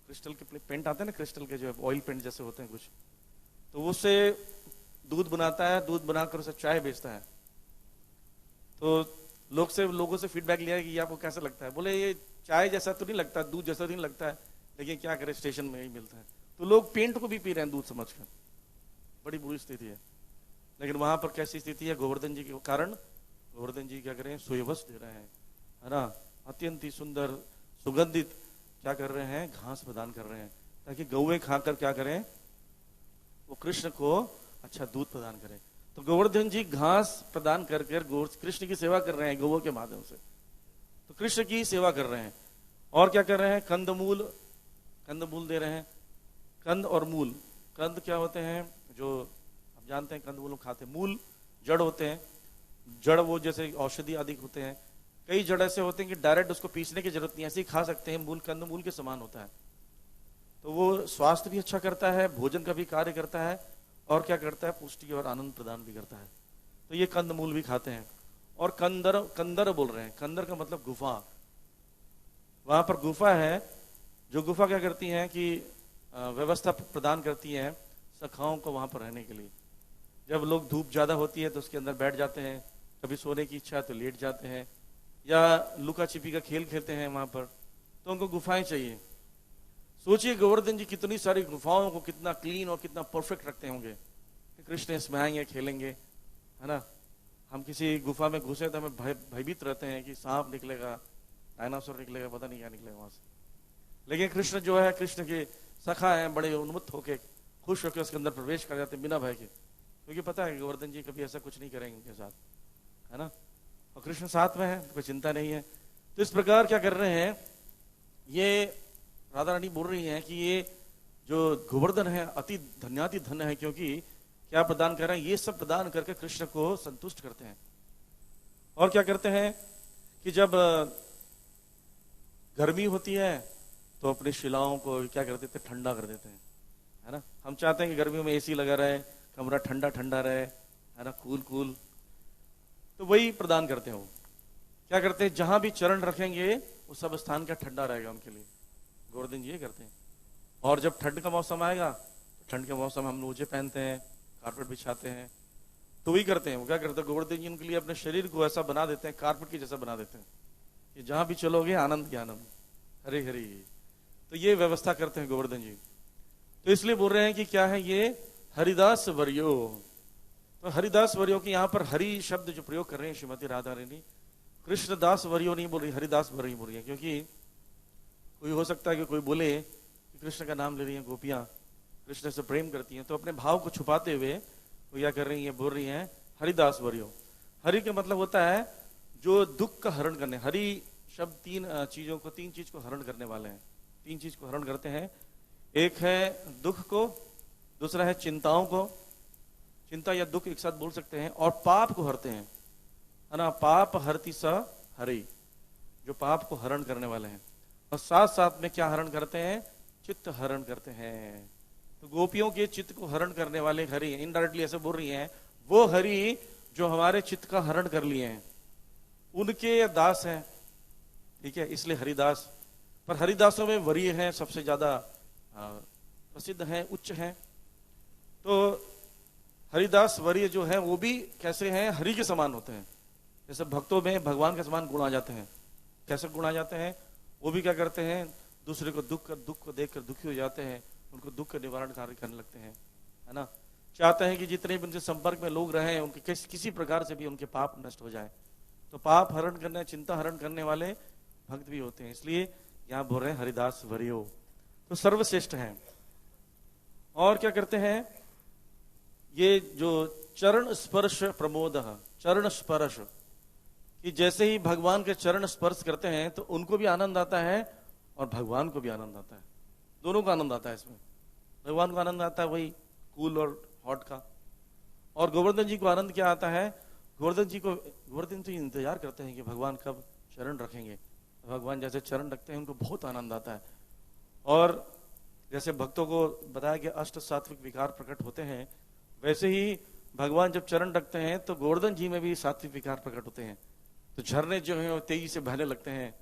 क्रिस्टल के पेंट आते हैं ना, क्रिस्टल के जो ऑयल पेंट जैसे होते हैं कुछ, तो उससे दूध बनाता है, दूध बनाकर उसे चाय बेचता है। तो लोगों से फीडबैक लिया कि आपको कैसा लगता है, बोले ये चाय जैसा तो नहीं लगता, दूध जैसा नहीं लगता है, लेकिन क्या करें, स्टेशन में ही मिलता है। तो लोग पेंट को भी पी रहे हैं दूध समझकर, बड़ी बुरी स्थिति है। लेकिन वहां पर कैसी स्थिति है, गोवर्धन जी के कारण गोवर्धन जी क्या करें, सुयवस दे रहे हैं, है ना, अत्यंत ही सुंदर सुगंधित क्या कर रहे हैं, घास प्रदान कर रहे हैं, ताकि गौएं खाकर क्या करें, वो कृष्ण को अच्छा दूध प्रदान करें। तो गोवर्धन जी घास प्रदान कर कृष्ण की सेवा कर रहे हैं गौओं के माध्यम से, तो कृष्ण की सेवा कर रहे हैं। और क्या कर रहे हैं, कंदमूल दे रहे हैं। कंद और मूल, कंद क्या होते हैं, जो आप जानते हैं कंदमूल खाते हैं, मूल जड़ होते हैं, जड़ वो जैसे औषधि आदि होते हैं। कई जड़ ऐसे होते हैं कि डायरेक्ट उसको पीसने की जरूरत नहीं, ऐसे ही खा सकते हैं। मूल कंदमूल के समान होता है, तो वो स्वास्थ्य भी अच्छा करता है, भोजन का भी कार्य करता है, और क्या करता है, पुष्टि और आनंद प्रदान भी करता है। तो ये कंदमूल भी खाते हैं। और कंदर बोल रहे हैं, कंदर का मतलब गुफा। वहां पर गुफा है, जो गुफा क्या करती है कि व्यवस्था प्रदान करती है सखाओं को वहां पर रहने के लिए। जब लोग धूप ज्यादा होती है तो उसके अंदर बैठ जाते हैं, कभी सोने की इच्छा है तो लेट जाते हैं, या लुका छिपी का खेल खेलते हैं वहां पर, तो उनको गुफाएं चाहिए। सोचिए गोवर्धन जी कितनी सारी गुफाओं को कितना क्लीन और कितना परफेक्ट रखते होंगे कि कृष्ण इसमें आएंगे, खेलेंगे, है ना। हम किसी गुफा में घुसे तो हमें भयभीत रहते हैं कि सांप निकलेगा, डायनासोर निकलेगा, पता नहीं क्या निकलेगा वहां से। लेकिन कृष्ण जो है, कृष्ण के सखा है, बड़े उन्मुक्त होके खुश होकर उसके अंदर प्रवेश कर जाते हैं बिना भय के, क्योंकि पता है गोवर्धन जी कभी ऐसा कुछ नहीं करेंगे उनके साथ, है ना। और कृष्ण साथ में है, कोई चिंता नहीं है। तो इस प्रकार क्या कर रहे हैं, ये राधा रानी बोल रही हैं कि ये जो गोवर्धन है अति धन्याति धन है, क्योंकि क्या प्रदान कर रहे हैं, ये सब प्रदान करके कृष्ण को संतुष्ट करते हैं। और क्या करते हैं कि जब गर्मी होती है तो अपनी शिलाओं को क्या कर देते हैं, ठंडा कर देते हैं, है ना। हम चाहते हैं कि गर्मियों में एसी लगा रहे, कमरा ठंडा ठंडा रहे, है ना, कूल। तो वही प्रदान करते हैं। वो क्या करते हैं, जहां भी चरण रखेंगे वो सब स्थान का ठंडा रहेगा उनके लिए। गोवर्धन जी ये करते हैं। और जब ठंड का मौसम आएगा तो ठंड के मौसम हम मोजे पहनते हैं, कारपेट बिछाते हैं, तो वही करते हैं। वो क्या करते हैं, गोवर्धन जी उनके लिए अपने शरीर को ऐसा बना देते हैं, कारपेट की जैसा बना देते हैं कि जहां भी चलोगे आनंद ही आनंद, हरे हरे। तो ये व्यवस्था करते हैं गोवर्धन जी। तो इसलिए बोल रहे हैं कि क्या है ये, हरिदास वर्यो। तो हरिदास वर्यो की यहाँ पर हरि शब्द जो प्रयोग कर रहे हैं श्रीमती राधा रानी, कृष्णदास वर्यो नहीं बोल रही, हरिदास वर्यो बोल रही है। क्योंकि कोई हो सकता है कि कोई बोले कि कृष्ण का नाम ले रही हैं गोपियां, कृष्ण से प्रेम करती हैं, तो अपने भाव को छुपाते हुए वो क्या कर रही हैं, बोल रही हैं हरिदास वर्यो। हरि का मतलब होता है जो दुख का हरण करने। हरि शब्द तीन चीज को हरण करने वाले हैं, तीन चीज को हरण करते हैं। एक है दुख को, दूसरा है चिंताओं को, चिंता या दुख एक साथ बोल सकते हैं, और पाप को हरते हैं, है ना। पाप हरति स हरि, जो पाप को हरण करने वाले हैं। और साथ साथ में क्या हरण करते हैं, चित्त हरण करते हैं। तो गोपियों के चित्त को हरण करने वाले हरि, इनडायरेक्टली ऐसे बोल रही हैं, वो हरि जो हमारे चित्त का हरण कर लिए हैं, उनके दास हैं, ठीक है, इसलिए हरिदास। पर हरिदासों में वरीय हैं, सबसे ज्यादा प्रसिद्ध हैं, उच्च हैं। तो हरिदास वरीय जो है वो भी कैसे हैं, हरि के समान होते हैं। जैसे भक्तों में भगवान के समान गुण आ जाते हैं। कैसे गुण आ जाते हैं, वो भी क्या करते हैं, दूसरे को दुख को देखकर दुखी हो जाते हैं, उनको दुख का निवारण कार्य करने लगते हैं, है ना। चाहते हैं कि जितने भी उनके संपर्क में लोग रहे उनके किसी प्रकार से भी उनके पाप नष्ट हो जाए। तो पाप हरण करने, चिंता हरण करने वाले भक्त भी होते हैं, इसलिए यहाँ बोल रहे हैं हरिदास वरियो, तो सर्वश्रेष्ठ हैं। और क्या करते हैं, ये जो चरण स्पर्श प्रमोद, चरण स्पर्श, कि जैसे ही भगवान के चरण स्पर्श करते हैं तो उनको भी आनंद आता है और भगवान को भी आनंद आता है, दोनों को आनंद आता है। इसमें भगवान को आनंद आता है वही कूल और हॉट का, और गोवर्धन जी को आनंद क्या आता है, गोवर्धन जी इंतजार करते हैं कि भगवान कब चरण रखेंगे। भगवान जैसे चरण रखते हैं उनको बहुत आनंद आता है। और जैसे भक्तों को बताया कि अष्ट सात्विक विकार प्रकट होते हैं, वैसे ही भगवान जब चरण रखते हैं तो गोवर्धन जी में भी सात्विक विकार प्रकट होते हैं। तो झरने जो हैं वो तेजी से बहने लगते हैं,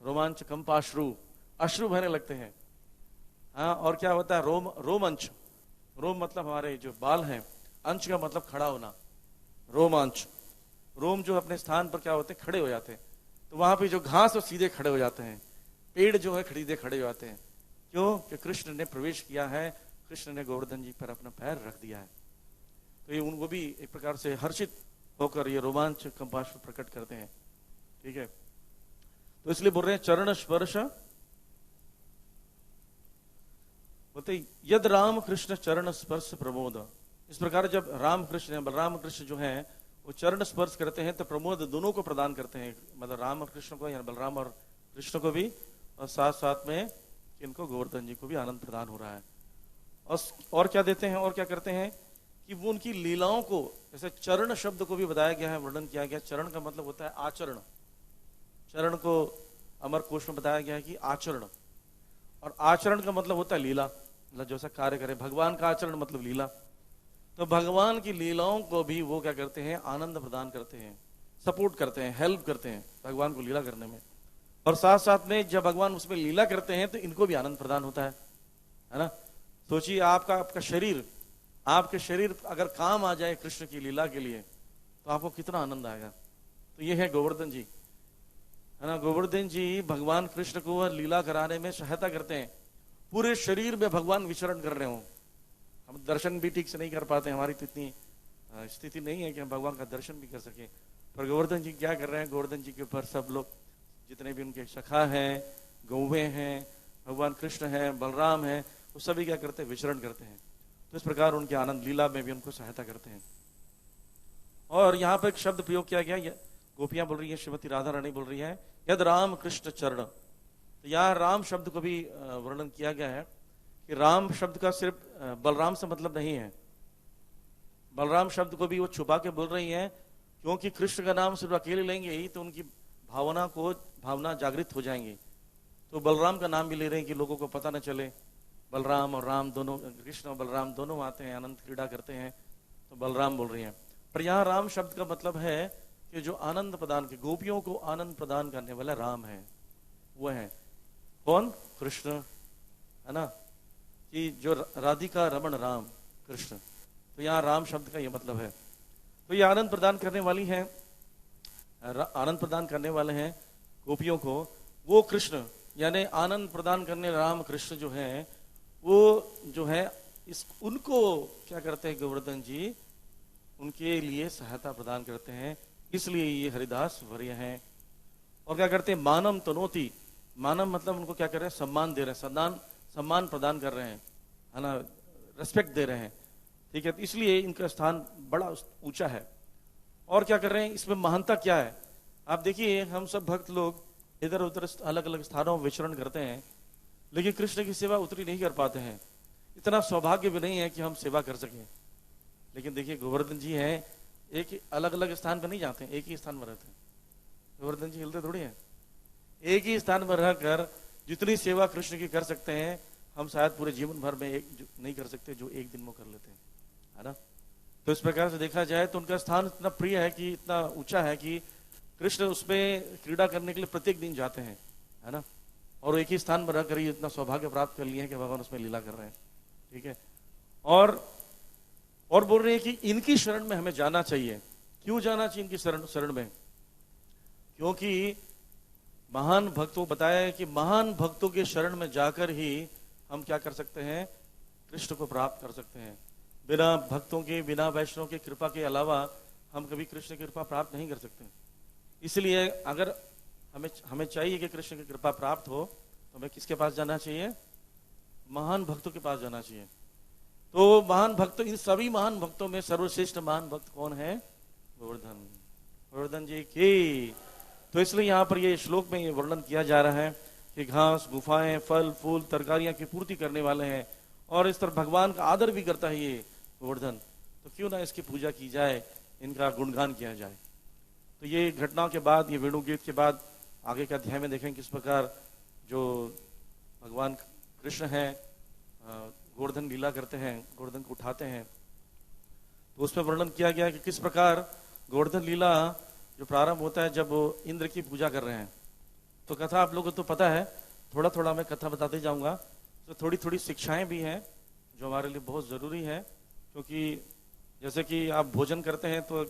रोमांच कंपाश्रु, अश्रु बहने लगते हैं। हाँ, और क्या होता है, रोमांच, रोम मतलब हमारे जो बाल हैं, अंश का मतलब खड़ा होना, रोमांच, रोम जो अपने स्थान पर क्या होते हैं, खड़े हो जाते हैं। तो वहां पे जो घास वो सीधे खड़े हो जाते हैं, पेड़ जो है खरीदे खड़े हो जाते हैं। क्यों? कि कृष्ण ने प्रवेश किया है, कृष्ण ने गोवर्धन जी पर अपना पैर रख दिया है। तो ये उनको भी एक प्रकार से हर्षित होकर ये रोमांच कंपाश्रु प्रकट करते हैं। ठीक है, तो इसलिए बोल रहे हैं चरण स्पर्श, बोलते यद राम कृष्ण चरण स्पर्श प्रमोद। इस प्रकार जब राम कृष्ण, बलराम कृष्ण जो है वो चरण स्पर्श करते हैं तो प्रमोद दोनों को प्रदान करते हैं, मतलब राम और कृष्ण को, या बलराम और कृष्ण को भी, और साथ साथ में इनको गोवर्धन जी को भी आनंद प्रदान हो रहा है। और क्या देते हैं, और क्या करते हैं कि वो उनकी लीलाओं को, जैसे चरण शब्द को भी बताया गया है, वर्णन किया गया। चरण का मतलब होता है आचरण, चरण को अमर कोश में बताया गया है कि आचरण, और आचरण का मतलब होता है लीला, मतलब जैसा कार्य करे। भगवान का आचरण मतलब लीला, तो भगवान की लीलाओं को भी वो क्या करते हैं, आनंद प्रदान करते हैं, सपोर्ट करते हैं, हेल्प करते हैं भगवान को लीला करने में। और साथ साथ में जब भगवान उसमें लीला करते हैं तो इनको भी आनंद प्रदान होता है ना। सोचिए आपका शरीर, आपके शरीर अगर काम आ जाए कृष्ण की लीला के लिए तो आपको कितना आनंद आएगा। तो ये है गोवर्धन जी, है ना। गोवर्धन जी भगवान कृष्ण को लीला कराने में सहायता करते हैं। पूरे शरीर में भगवान विचरण कर रहे हो, हम दर्शन भी ठीक से नहीं कर पाते, हमारी तो इतनी स्थिति नहीं है कि हम भगवान का दर्शन भी कर सके। पर गोवर्धन जी क्या कर रहे हैं, गोवर्धन जी के ऊपर सब लोग, जितने भी उनके सखा हैं, गौवे हैं, भगवान कृष्ण हैं, बलराम हैं, वो सभी क्या करते हैं, विचरण करते हैं। तो इस प्रकार उनके आनंद लीला में भी उनको सहायता करते हैं। और यहाँ पर एक शब्द प्रयोग किया गया, गोपियां बोल रही है, श्रीमती राधा रानी बोल रही है, यद राम कृष्ण चरण। तो यहाँ राम शब्द को भी वर्णन किया गया है कि राम शब्द का सिर्फ बलराम से मतलब नहीं है, बलराम शब्द को भी वो छुपा के बोल रही है, क्योंकि कृष्ण का नाम सिर्फ अकेले लेंगे ही तो उनकी भावना जागृत हो जाएंगी। तो बलराम का नाम भी ले रहे हैं कि लोगों को पता न चले, बलराम और राम दोनों, कृष्ण और बलराम दोनों आते हैं, आनंद क्रीड़ा करते हैं, तो बलराम बोल रही हैं। पर यहाँ राम शब्द का मतलब है कि जो आनंद प्रदान के, गोपियों को आनंद प्रदान करने वाला राम है, वो है कौन, कृष्ण, है ना, कि जो राधिका रमण राम कृष्ण। तो यहाँ राम शब्द का ये मतलब है। तो ये आनंद प्रदान करने वाली है, आनंद प्रदान करने वाले हैं गोपियों को, वो कृष्ण, यानी आनंद प्रदान करने राम कृष्ण जो है, वो जो है उनको क्या करते हैं गोवर्धन जी, उनके लिए सहायता प्रदान करते हैं, इसलिए ये हरिदास वर्य हैं। और क्या करते हैं, मानम तनोति, मानम मतलब उनको क्या कर रहे हैं, सम्मान दे रहे हैं, सम्मान प्रदान कर रहे हैं, है ना, रेस्पेक्ट दे रहे हैं। ठीक है, तो इसलिए इनका स्थान बड़ा ऊंचा है। और क्या कर रहे हैं, इसमें महानता क्या है, आप देखिए, हम सब भक्त लोग इधर उधर अलग अलग स्थानों में विचरण करते हैं, लेकिन कृष्ण की सेवा उतनी नहीं कर पाते हैं। इतना सौभाग्य भी नहीं है कि हम सेवा कर सकें। लेकिन देखिए गोवर्धन जी हैं, एक अलग अलग स्थान पर नहीं जाते, एक ही स्थान में रहते हैं। गोवर्धन जी हिलते थोड़ी हैं, एक ही स्थान में रहकर जितनी सेवा कृष्ण की कर सकते हैं, हम शायद पूरे जीवन भर में एक नहीं कर सकते जो एक दिन में कर लेते हैं, है ना। तो इस प्रकार से देखा जाए तो उनका स्थान इतना प्रिय है, कि इतना ऊंचा है कि कृष्ण उसमें क्रीड़ा करने के लिए प्रत्येक दिन जाते हैं, है ना। और एक ही स्थान पर रहकर ही इतना सौभाग्य प्राप्त कर लिए हैं कि भगवान उसमें लीला कर रहे हैं। ठीक है, और बोल रहे हैं कि इनकी शरण में हमें जाना चाहिए। क्यों जाना चाहिए इनकी शरण में, क्योंकि महान भक्तों, बताया है कि महान भक्तों के शरण में जाकर ही हम क्या कर सकते हैं, कृष्ण को प्राप्त कर सकते हैं। बिना भक्तों के, बिना वैष्णव के कृपा के अलावा हम कभी कृष्ण की कृपा प्राप्त नहीं कर सकते। इसलिए अगर हमें चाहिए कि कृष्ण की कृपा प्राप्त हो तो हमें किसके पास जाना चाहिए? महान भक्तों के पास जाना चाहिए। तो महान भक्त, इन सभी महान भक्तों में सर्वश्रेष्ठ महान भक्त कौन है? गोवर्धन, गोवर्धन जी की। तो इसलिए यहाँ पर ये श्लोक में ये वर्णन किया जा रहा है कि घास, गुफाएं, फल फूल, तरकारियां की पूर्ति करने वाले हैं और इस तरह भगवान का आदर भी करता है ये गोवर्धन। तो क्यों ना इसकी पूजा की जाए, इनका गुणगान किया जाए। तो ये घटनाओं के बाद, ये वेणुगीत के बाद आगे के अध्याय में देखें किस प्रकार जो भगवान कृष्ण हैं गोवर्धन लीला करते हैं, गोवर्धन को उठाते हैं। तो उसमें वर्णन किया गया कि किस प्रकार गोवर्धन लीला जो प्रारंभ होता है जब इंद्र की पूजा कर रहे हैं। तो कथा आप लोगों को तो पता है, थोड़ा थोड़ा मैं कथा बताते जाऊंगा। तो थोड़ी थोड़ी शिक्षाएं भी हैं जो हमारे लिए बहुत ज़रूरी है, क्योंकि जैसे कि आप भोजन करते हैं तो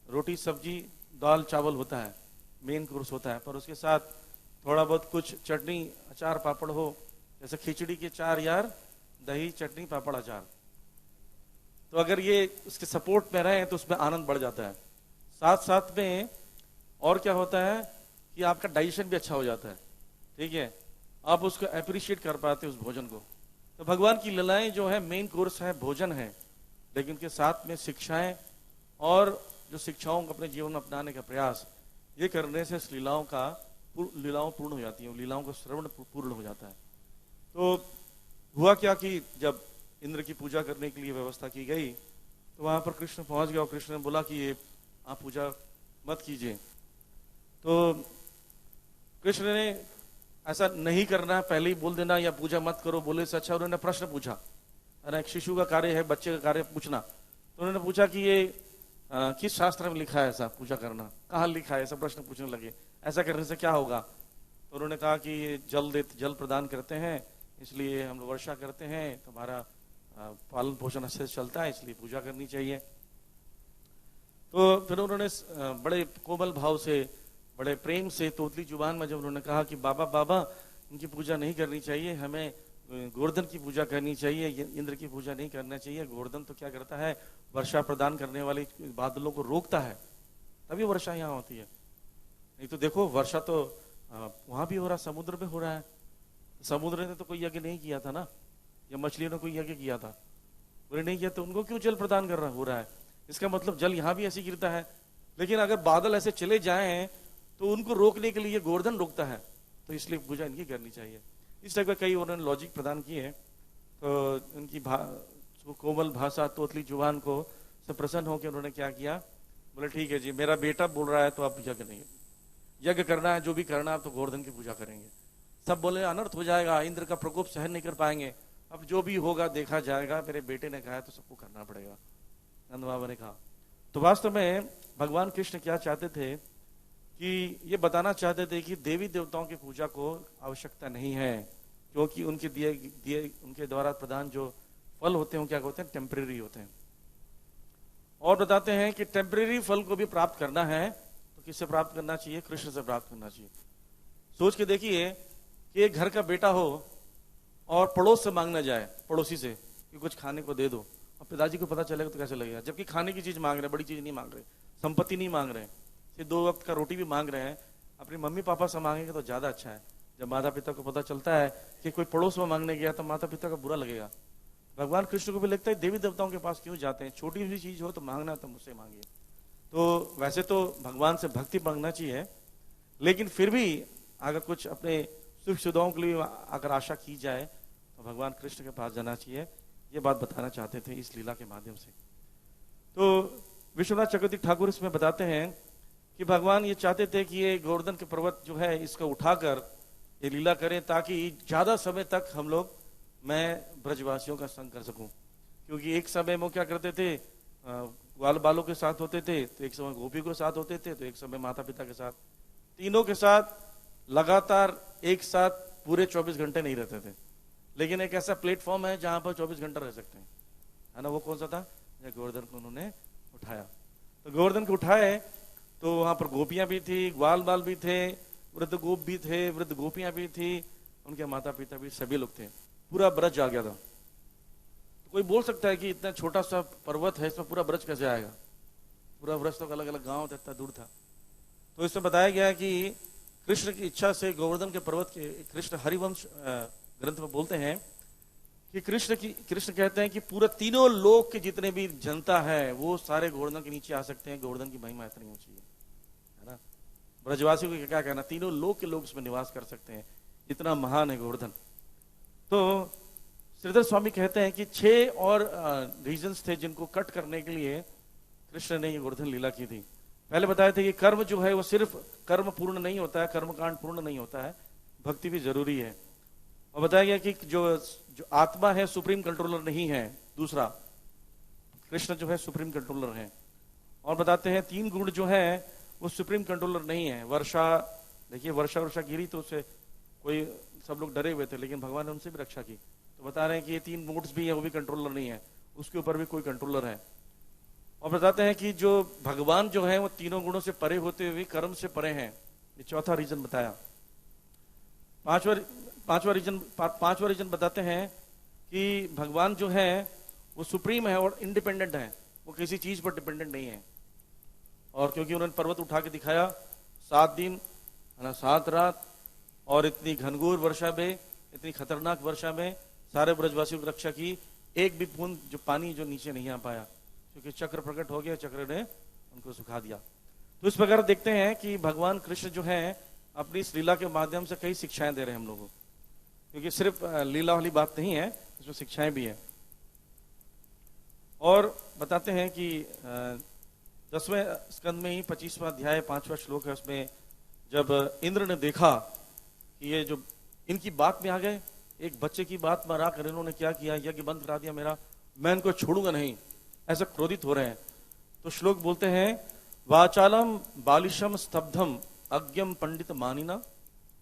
रोटी सब्जी दाल चावल होता है, मेन कोर्स होता है, पर उसके साथ थोड़ा बहुत कुछ चटनी अचार पापड़ हो, जैसे खिचड़ी के 4 यार, दही चटनी पापड़ अचार। तो अगर ये उसके सपोर्ट में रहे तो उसमें आनंद बढ़ जाता है। साथ साथ में और क्या होता है कि आपका डाइजेशन भी अच्छा हो जाता है, ठीक है, आप उसको अप्रिशिएट कर पाते उस भोजन को। तो भगवान की लीलाएं जो है मेन कोर्स है, भोजन है, लेकिन के साथ में शिक्षाएं और जो शिक्षाओं को अपने जीवन में अपनाने का प्रयास, ये करने से लीलाओं पूर्ण हो जाती है, लीलाओं का श्रवण पूर्ण हो जाता है। तो हुआ क्या कि जब इंद्र की पूजा करने के लिए व्यवस्था की गई तो वहां पर कृष्ण पहुंच गया और कृष्ण ने बोला कि ये आप पूजा मत कीजिए। तो कृष्ण ने ऐसा नहीं करना है, पहले ही बोल देना या पूजा मत करो बोले से अच्छा उन्होंने प्रश्न पूछा। अरे एक शिशु का कार्य है, बच्चे का कार्य पूछना। तो उन्होंने पूछा कि ये किस शास्त्र में लिखा है ऐसा पूजा करना, कहाँ लिखा है, ऐसा प्रश्न पूछने लगे, ऐसा करने से क्या होगा। तो उन्होंने कहा कि ये जल प्रदान करते हैं, इसलिए हम लोग वर्षा करते हैं, तो हमारा पालन पोषण अच्छे से चलता है, इसलिए पूजा करनी चाहिए। तो फिर उन्होंने बड़े कोमल भाव से, बड़े प्रेम से, तोतली जुबान में जब उन्होंने कहा कि बाबा बाबा इनकी पूजा नहीं करनी चाहिए, हमें गोवर्धन की पूजा करनी चाहिए, इंद्र की पूजा नहीं करना चाहिए। गोवर्धन तो क्या करता है, वर्षा प्रदान करने वाले बादलों को रोकता है, तभी वर्षा यहाँ होती है। नहीं तो देखो वर्षा तो वहां भी हो रहा, समुद्र में हो रहा है। समुद्र ने तो कोई यज्ञ नहीं किया था ना, या मछलियों ने कोई यज्ञ किया था, उन्होंने नहीं किया, तो उनको क्यों जल प्रदान कर रहा हो रहा है? इसका मतलब जल यहाँ भी ऐसे गिरता है। लेकिन अगर बादल ऐसे चले जाएं तो उनको रोकने के लिए गोवर्धन रोकता है, तो इसलिए पूजा इनकी करनी चाहिए। इस टाइप का कई उन्होंने लॉजिक प्रदान किए। तो उनकी कोमल भाषा, तोतली जुबान को से प्रसन्न होकर उन्होंने क्या किया, बोले ठीक है जी, मेरा बेटा बोल रहा है तो आप पूजा करेंगे, यज्ञ करना है, जो भी करना है आप तो गोवर्धन की पूजा करेंगे। सब बोले अनर्थ हो जाएगा, इंद्र का प्रकोप सहन नहीं कर पाएंगे, अब जो भी होगा देखा जाएगा, मेरे बेटे ने कहा है तो सबको करना पड़ेगा। नंद बाबा ने कहा। तो वास्तव में भगवान कृष्ण क्या चाहते थे कि ये बताना चाहते थे कि देवी देवताओं की पूजा को आवश्यकता नहीं है, क्योंकि उनके दिए उनके द्वारा प्रदान जो फल होते हैं क्या होते हैं, टेम्परेरी होते हैं। और बताते हैं कि टेम्परेरी फल को भी प्राप्त करना है तो किससे प्राप्त करना चाहिए, कृष्ण से प्राप्त करना चाहिए। सोच के देखिए कि एक घर का बेटा हो और पड़ोस से मांगना जाए, पड़ोसी से कि कुछ खाने को दे दो, और पिताजी को पता चलेगा तो कैसे लगेगा, जबकि खाने की चीज मांग रहे, बड़ी चीज नहीं मांग रहे, संपत्ति नहीं मांग रहे, सिर्फ 2 वक्त का रोटी भी मांग रहे हैं। अपने मम्मी पापा से मांगेंगे तो ज्यादा अच्छा है। जब माता पिता को पता चलता है कि कोई पड़ोस में मांगने गया तो माता पिता का बुरा लगेगा। भगवान कृष्ण को भी लगता है देवी देवताओं के पास क्यों जाते हैं, छोटी सी चीज हो तो मांगना तो मुझसे मांगिए। तो वैसे तो भगवान से भक्ति मांगना चाहिए, लेकिन फिर भी अगर कुछ अपने सुख सुविधाओं के लिए अगर आशा की जाए तो भगवान कृष्ण के पास जाना चाहिए। ये बात बताना चाहते थे इस लीला के माध्यम से। तो विश्वनाथ चक्रवर्ती ठाकुर इसमें बताते हैं कि भगवान ये चाहते थे कि ये गोवर्धन के पर्वत जो है इसको उठाकर ये लीला करें, ताकि ज्यादा समय तक हम लोग, मैं ब्रजवासियों का संग कर सकूं। क्योंकि एक समय वो क्या करते थे, ग्वाल बालों के साथ होते थे, तो एक समय गोपी के साथ होते थे, तो एक समय माता पिता के साथ, तीनों के साथ लगातार एक साथ पूरे 24 घंटे नहीं रहते थे। लेकिन एक ऐसा प्लेटफॉर्म है जहां पर 24 घंटा रह सकते हैं, है ना, वो कौन सा था, गोवर्धन को उन्होंने उठाया। तो गोवर्धन को उठाए तो वहां पर गोपियां भी थी, ग्वाल बाल भी थे, वृद्ध गोप भी थे, वृद्ध गोपियां भी थी, उनके माता पिता भी, सभी लोग थे, पूरा ब्रज आ गया था। कोई बोल सकता है कि इतना छोटा सा पर्वत है, इसमें पूरा ब्रज कैसे आएगा? पूरा ब्रज तो अलग अलग गांव था, इतना दूर था। तो इसमें बताया गया है कि कृष्ण की इच्छा से गोवर्धन के पर्वत के, कृष्ण हरिवंश ग्रंथ में बोलते हैं कि कृष्ण कहते हैं कि पूरा तीनों लोक के जितने भी जनता है वो सारे गोवर्धन के नीचे आ सकते हैं। गोवर्धन की महिमा इतनी ऊंची है ना। ब्रजवासियों को क्या कहना, तीनों लोक के लोग इसमें निवास कर सकते हैं, इतना महान है गोवर्धन। तो श्रीधर स्वामी कहते हैं कि 6 और रीजन्स थे जिनको कट करने के लिए कृष्ण ने ये गोवर्धन लीला की थी। पहले बताए थे कि कर्म जो है वो सिर्फ कर्म पूर्ण नहीं होता है, कर्मकांड पूर्ण नहीं होता है, भक्ति भी जरूरी है। और बताया गया कि जो आत्मा है सुप्रीम कंट्रोलर नहीं है, दूसरा कृष्ण जो है सुप्रीम कंट्रोलर है। और बताते हैं 3 गुण जो है वो सुप्रीम कंट्रोलर नहीं है। वर्षा, देखिए वर्षा गिरी तो उससे कोई सब लोग डरे हुए थे, लेकिन भगवान ने उनसे भी रक्षा की। तो बता रहे हैं कि ये 3 मूड्स भी है, वो भी कंट्रोलर नहीं है, उसके ऊपर भी कोई कंट्रोलर है। और बताते हैं कि जो भगवान जो है वो तीनों गुणों से परे होते हुए कर्म से परे हैं। ये चौथा रीजन बताया। पांचवा रीजन बताते हैं कि भगवान जो है वो सुप्रीम है और इंडिपेंडेंट है, वो किसी चीज पर डिपेंडेंट नहीं है। और क्योंकि उन्होंने पर्वत उठा के दिखाया 7 दिन 7 रात, और इतनी घनघोर वर्षा में, इतनी खतरनाक वर्षा में सारे ब्रजवासियों की रक्षा की, एक भी बूंद जो पानी जो नीचे नहीं आ पाया, क्योंकि चक्र प्रकट हो गया, चक्र ने उनको सुखा दिया। तो इस प्रकार देखते हैं कि भगवान कृष्ण जो है अपनी इस लीला के माध्यम से कई शिक्षाएं दे रहे हैं हम लोगों को, क्योंकि सिर्फ लीला वाली बात नहीं है, इसमें शिक्षाएं भी है। और बताते हैं कि 10वें स्कंद में ही 25वां अध्याय 5वां श्लोक है, उसमें जब इंद्र ने देखा कि ये जो इनकी बात में आ गए, एक बच्चे की बात में आकर इन्होंने क्या किया, यज्ञ बंद करा दिया मेरा, मैं इनको छोड़ूंगा नहीं, ऐसा क्रोधित हो रहे हैं। तो श्लोक बोलते हैं वाचालम बालिशम स्तब्धम अज्ञम पंडित मानिना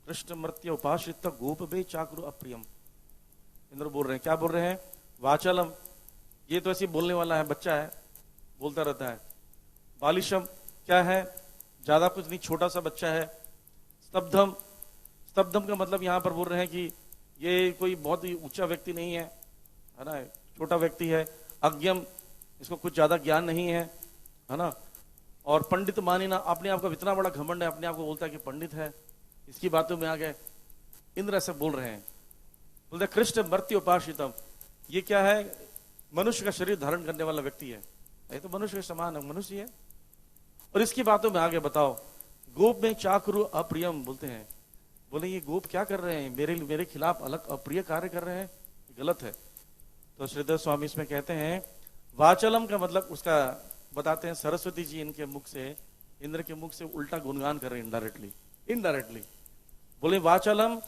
कृष्ण मृत्य उपाश्रित गोप बे चाक्रु अप्रियम। इंद्र बोल रहे हैं, क्या बोल रहे हैं? वाचालम, ये तो ऐसे बोलने वाला है, बच्चा है, बोलता रहता है। बालिशम क्या है? ज्यादा कुछ नहीं, छोटा सा बच्चा है। स्तब्धम, स्तब्धम का मतलब यहां पर बोल रहे हैं कि ये कोई बहुत ही ऊंचा व्यक्ति नहीं है ना, छोटा व्यक्ति है। अज्ञम, इसको कुछ ज्यादा ज्ञान नहीं है ना। और पंडित मानिना, अपने आप का इतना बड़ा घमंड है, अपने आप को बोलता है कि पंडित है, इसकी बातों में आ गए। इंद्र ऐसे बोल रहे हैं, बोलते कृष्ण मर्त्य उपाश्रितम, ये क्या है? मनुष्य का शरीर धारण करने वाला व्यक्ति है, ये तो मनुष्य के समान है, मनुष्य है, और इसकी बातों में आगे बताओ। गोप में चाक्रु अप्रियम बोलते हैं, बोले ये गोप क्या कर रहे हैं, मेरे खिलाफ अलग अप्रिय कार्य कर रहे हैं, गलत है। तो श्रीधर स्वामी इसमें कहते हैं वाचलम का मतलब उसका बताते हैं, सरस्वती जी इनके मुख से, इंद्र के मुख से उल्टा गुणगान कर रहे हैं, इनडायरेक्टली बोले वाचलम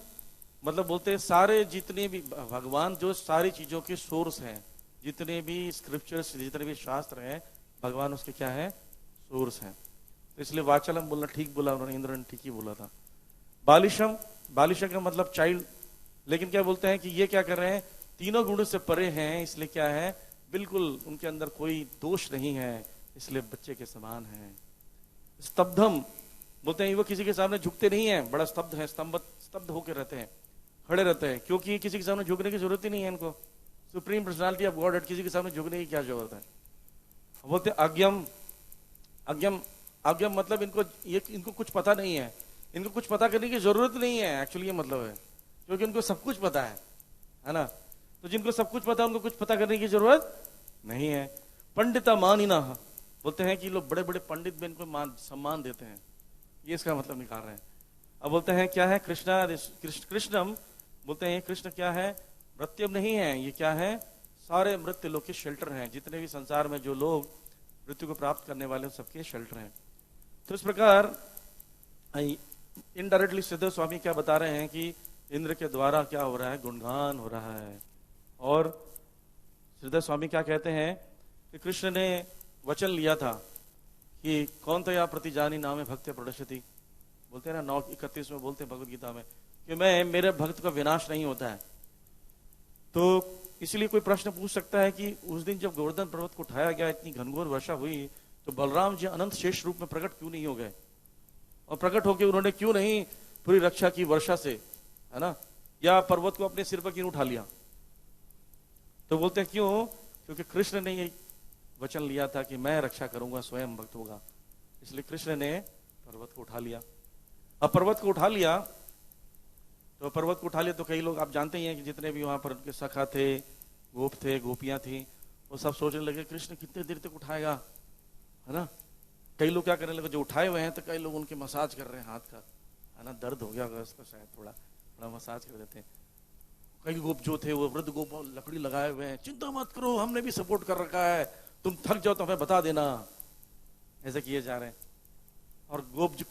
मतलब बोलते हैं सारे जितने भी भगवान जो सारी चीजों के सोर्स हैं, जितने भी स्क्रिप्चर्स, जितने भी शास्त्र हैं, भगवान उसके क्या है? सोर्स हैं। तो इसलिए वाचलम बोलना ठीक बोला उन्होंने, इंद्र ने ठीक ही बोला था। बालिशम, बालिशम का मतलब चाइल्ड, लेकिन क्या बोलते हैं कि ये क्या कर रहे हैं? तीनों गुणों से परे हैं, इसलिए क्या है? बिल्कुल उनके अंदर कोई दोष नहीं है, इसलिए बच्चे के समान है। स्तब्धम बोलते हैं वो किसी के सामने झुकते नहीं है, बड़ा स्तब्ध है, स्तब्ध होकर रहते हैं, खड़े रहते हैं, क्योंकि किसी के सामने झुकने की जरूरत ही नहीं है इनको। सुप्रीम पर्सनालिटी ऑफ गॉड, किसी के सामने झुकने की क्या जरूरत है? बोलते अज्ञम, अज्ञम, अज्ञम मतलब इनको कुछ पता नहीं है, इनको कुछ पता करने की जरूरत नहीं है, एक्चुअली ये मतलब है, क्योंकि इनको सब कुछ पता है ना। तो जिनको सब कुछ पता है उनको कुछ पता करने की जरूरत नहीं है। पंडिता मानिना बोलते हैं कि लोग बड़े बड़े पंडित भी इनको सम्मान देते हैं, ये इसका मतलब निकाल रहे हैं। अब बोलते हैं क्या है? कृष्णम बोलते हैं कृष्ण क्या है? मृत्यु नहीं है, ये क्या है? सारे मृत्यु लोग के शेल्टर हैं, जितने भी संसार में जो लोग मृत्यु को प्राप्त करने वाले सबके शेल्टर हैं। तो इस प्रकार इनडायरेक्टली सिद्धेश्वर स्वामी क्या बता रहे हैं कि इंद्र के द्वारा क्या हो रहा है? गुणगान हो रहा है। और सिद्धेश्वर स्वामी क्या कहते हैं कि कृष्ण ने वचन लिया था कि कौन तया प्रतिजानी नामे भक्त प्रदर्शति, बोलते हैं ना 9:31 में बोलते हैं भगवद गीता में कि मैं, मेरे भक्त का विनाश नहीं होता है। तो इसलिए कोई प्रश्न पूछ सकता है कि उस दिन जब गोवर्धन पर्वत को उठाया गया, इतनी घनघोर वर्षा हुई, तो बलराम जी अनंत शेष रूप में प्रकट क्यों नहीं हो गए? और प्रकट होकर उन्होंने क्यों नहीं पूरी रक्षा की वर्षा से, है ना? या पर्वत को अपने सिर पर क्यों उठा लिया? तो बोलते हैं क्यों? क्योंकि कृष्ण ने ये वचन लिया था कि मैं रक्षा करूंगा स्वयं भक्तों का, इसलिए कृष्ण ने पर्वत को उठा लिया। अब पर्वत को उठा लिया तो कई लोग आप जानते ही हैं कि जितने भी वहां पर उनके सखा थे, गोप थे, गोपियां थी, वो सब सोचने लगे कृष्ण कितने देर तक उठाएगा, है ना। कई लोग क्या करने लगे, जो उठाए हुए हैं तो कई लोग उनके मसाज कर रहे हैं हाथ का, है ना, दर्द हो गया होगा उसका शायद, थोड़ा मसाज कर देते हैं। कई गोप जो थे वो वृद्ध गोप लकड़ी लगाए हुए हैं, चिंता मत करो हमने भी सपोर्ट कर रखा है, तुम थक जाओ तो हमें बता देना, ऐसे किए जा रहे हैं। और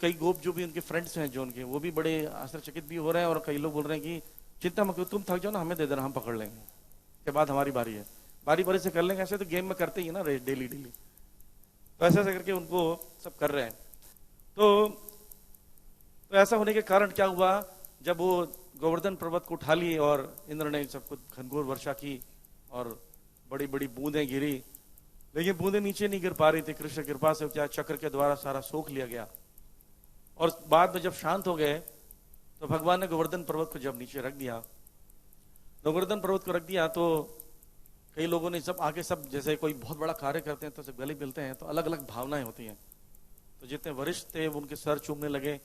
कई गोप जो भी उनके फ्रेंड्स हैं जो उनके, वो भी बड़े आश्चर्यचकित भी हो रहे हैं, और कई लोग बोल रहे हैं कि चिंता मत करो, तुम थक जाओ ना, हमें दे देना, हम पकड़ लेंगे, के बाद हमारी बारी है, बारी बारी से कर लेंगे। ऐसे तो गेम में करते ही है ना, डेली, तो ऐसे करके उनको सब कर रहे हैं। तो ऐसा होने के कारण क्या हुआ, जब वो गोवर्धन पर्वत को उठा लिए और इंद्र ने सबको घनघोर वर्षा की और बड़ी बड़ी बूंदें गिरी, लेकिन बूंदें नीचे नहीं गिर पा रही थी। कृष्ण कृपा से क्या चक्र के द्वारा सारा सोख लिया गया, और बाद में जब शांत हो गए तो भगवान ने गोवर्धन पर्वत को जब नीचे रख दिया, गोवर्धन पर्वत को रख दिया, तो कई लोगों ने सब आगे सब, जैसे कोई बहुत बड़ा कार्य करते हैं तो सब गले मिलते हैं तो अलग अलग भावनाएं होती हैं। तो जितने वरिष्ठ थे वो उनके सर चूमने लगे,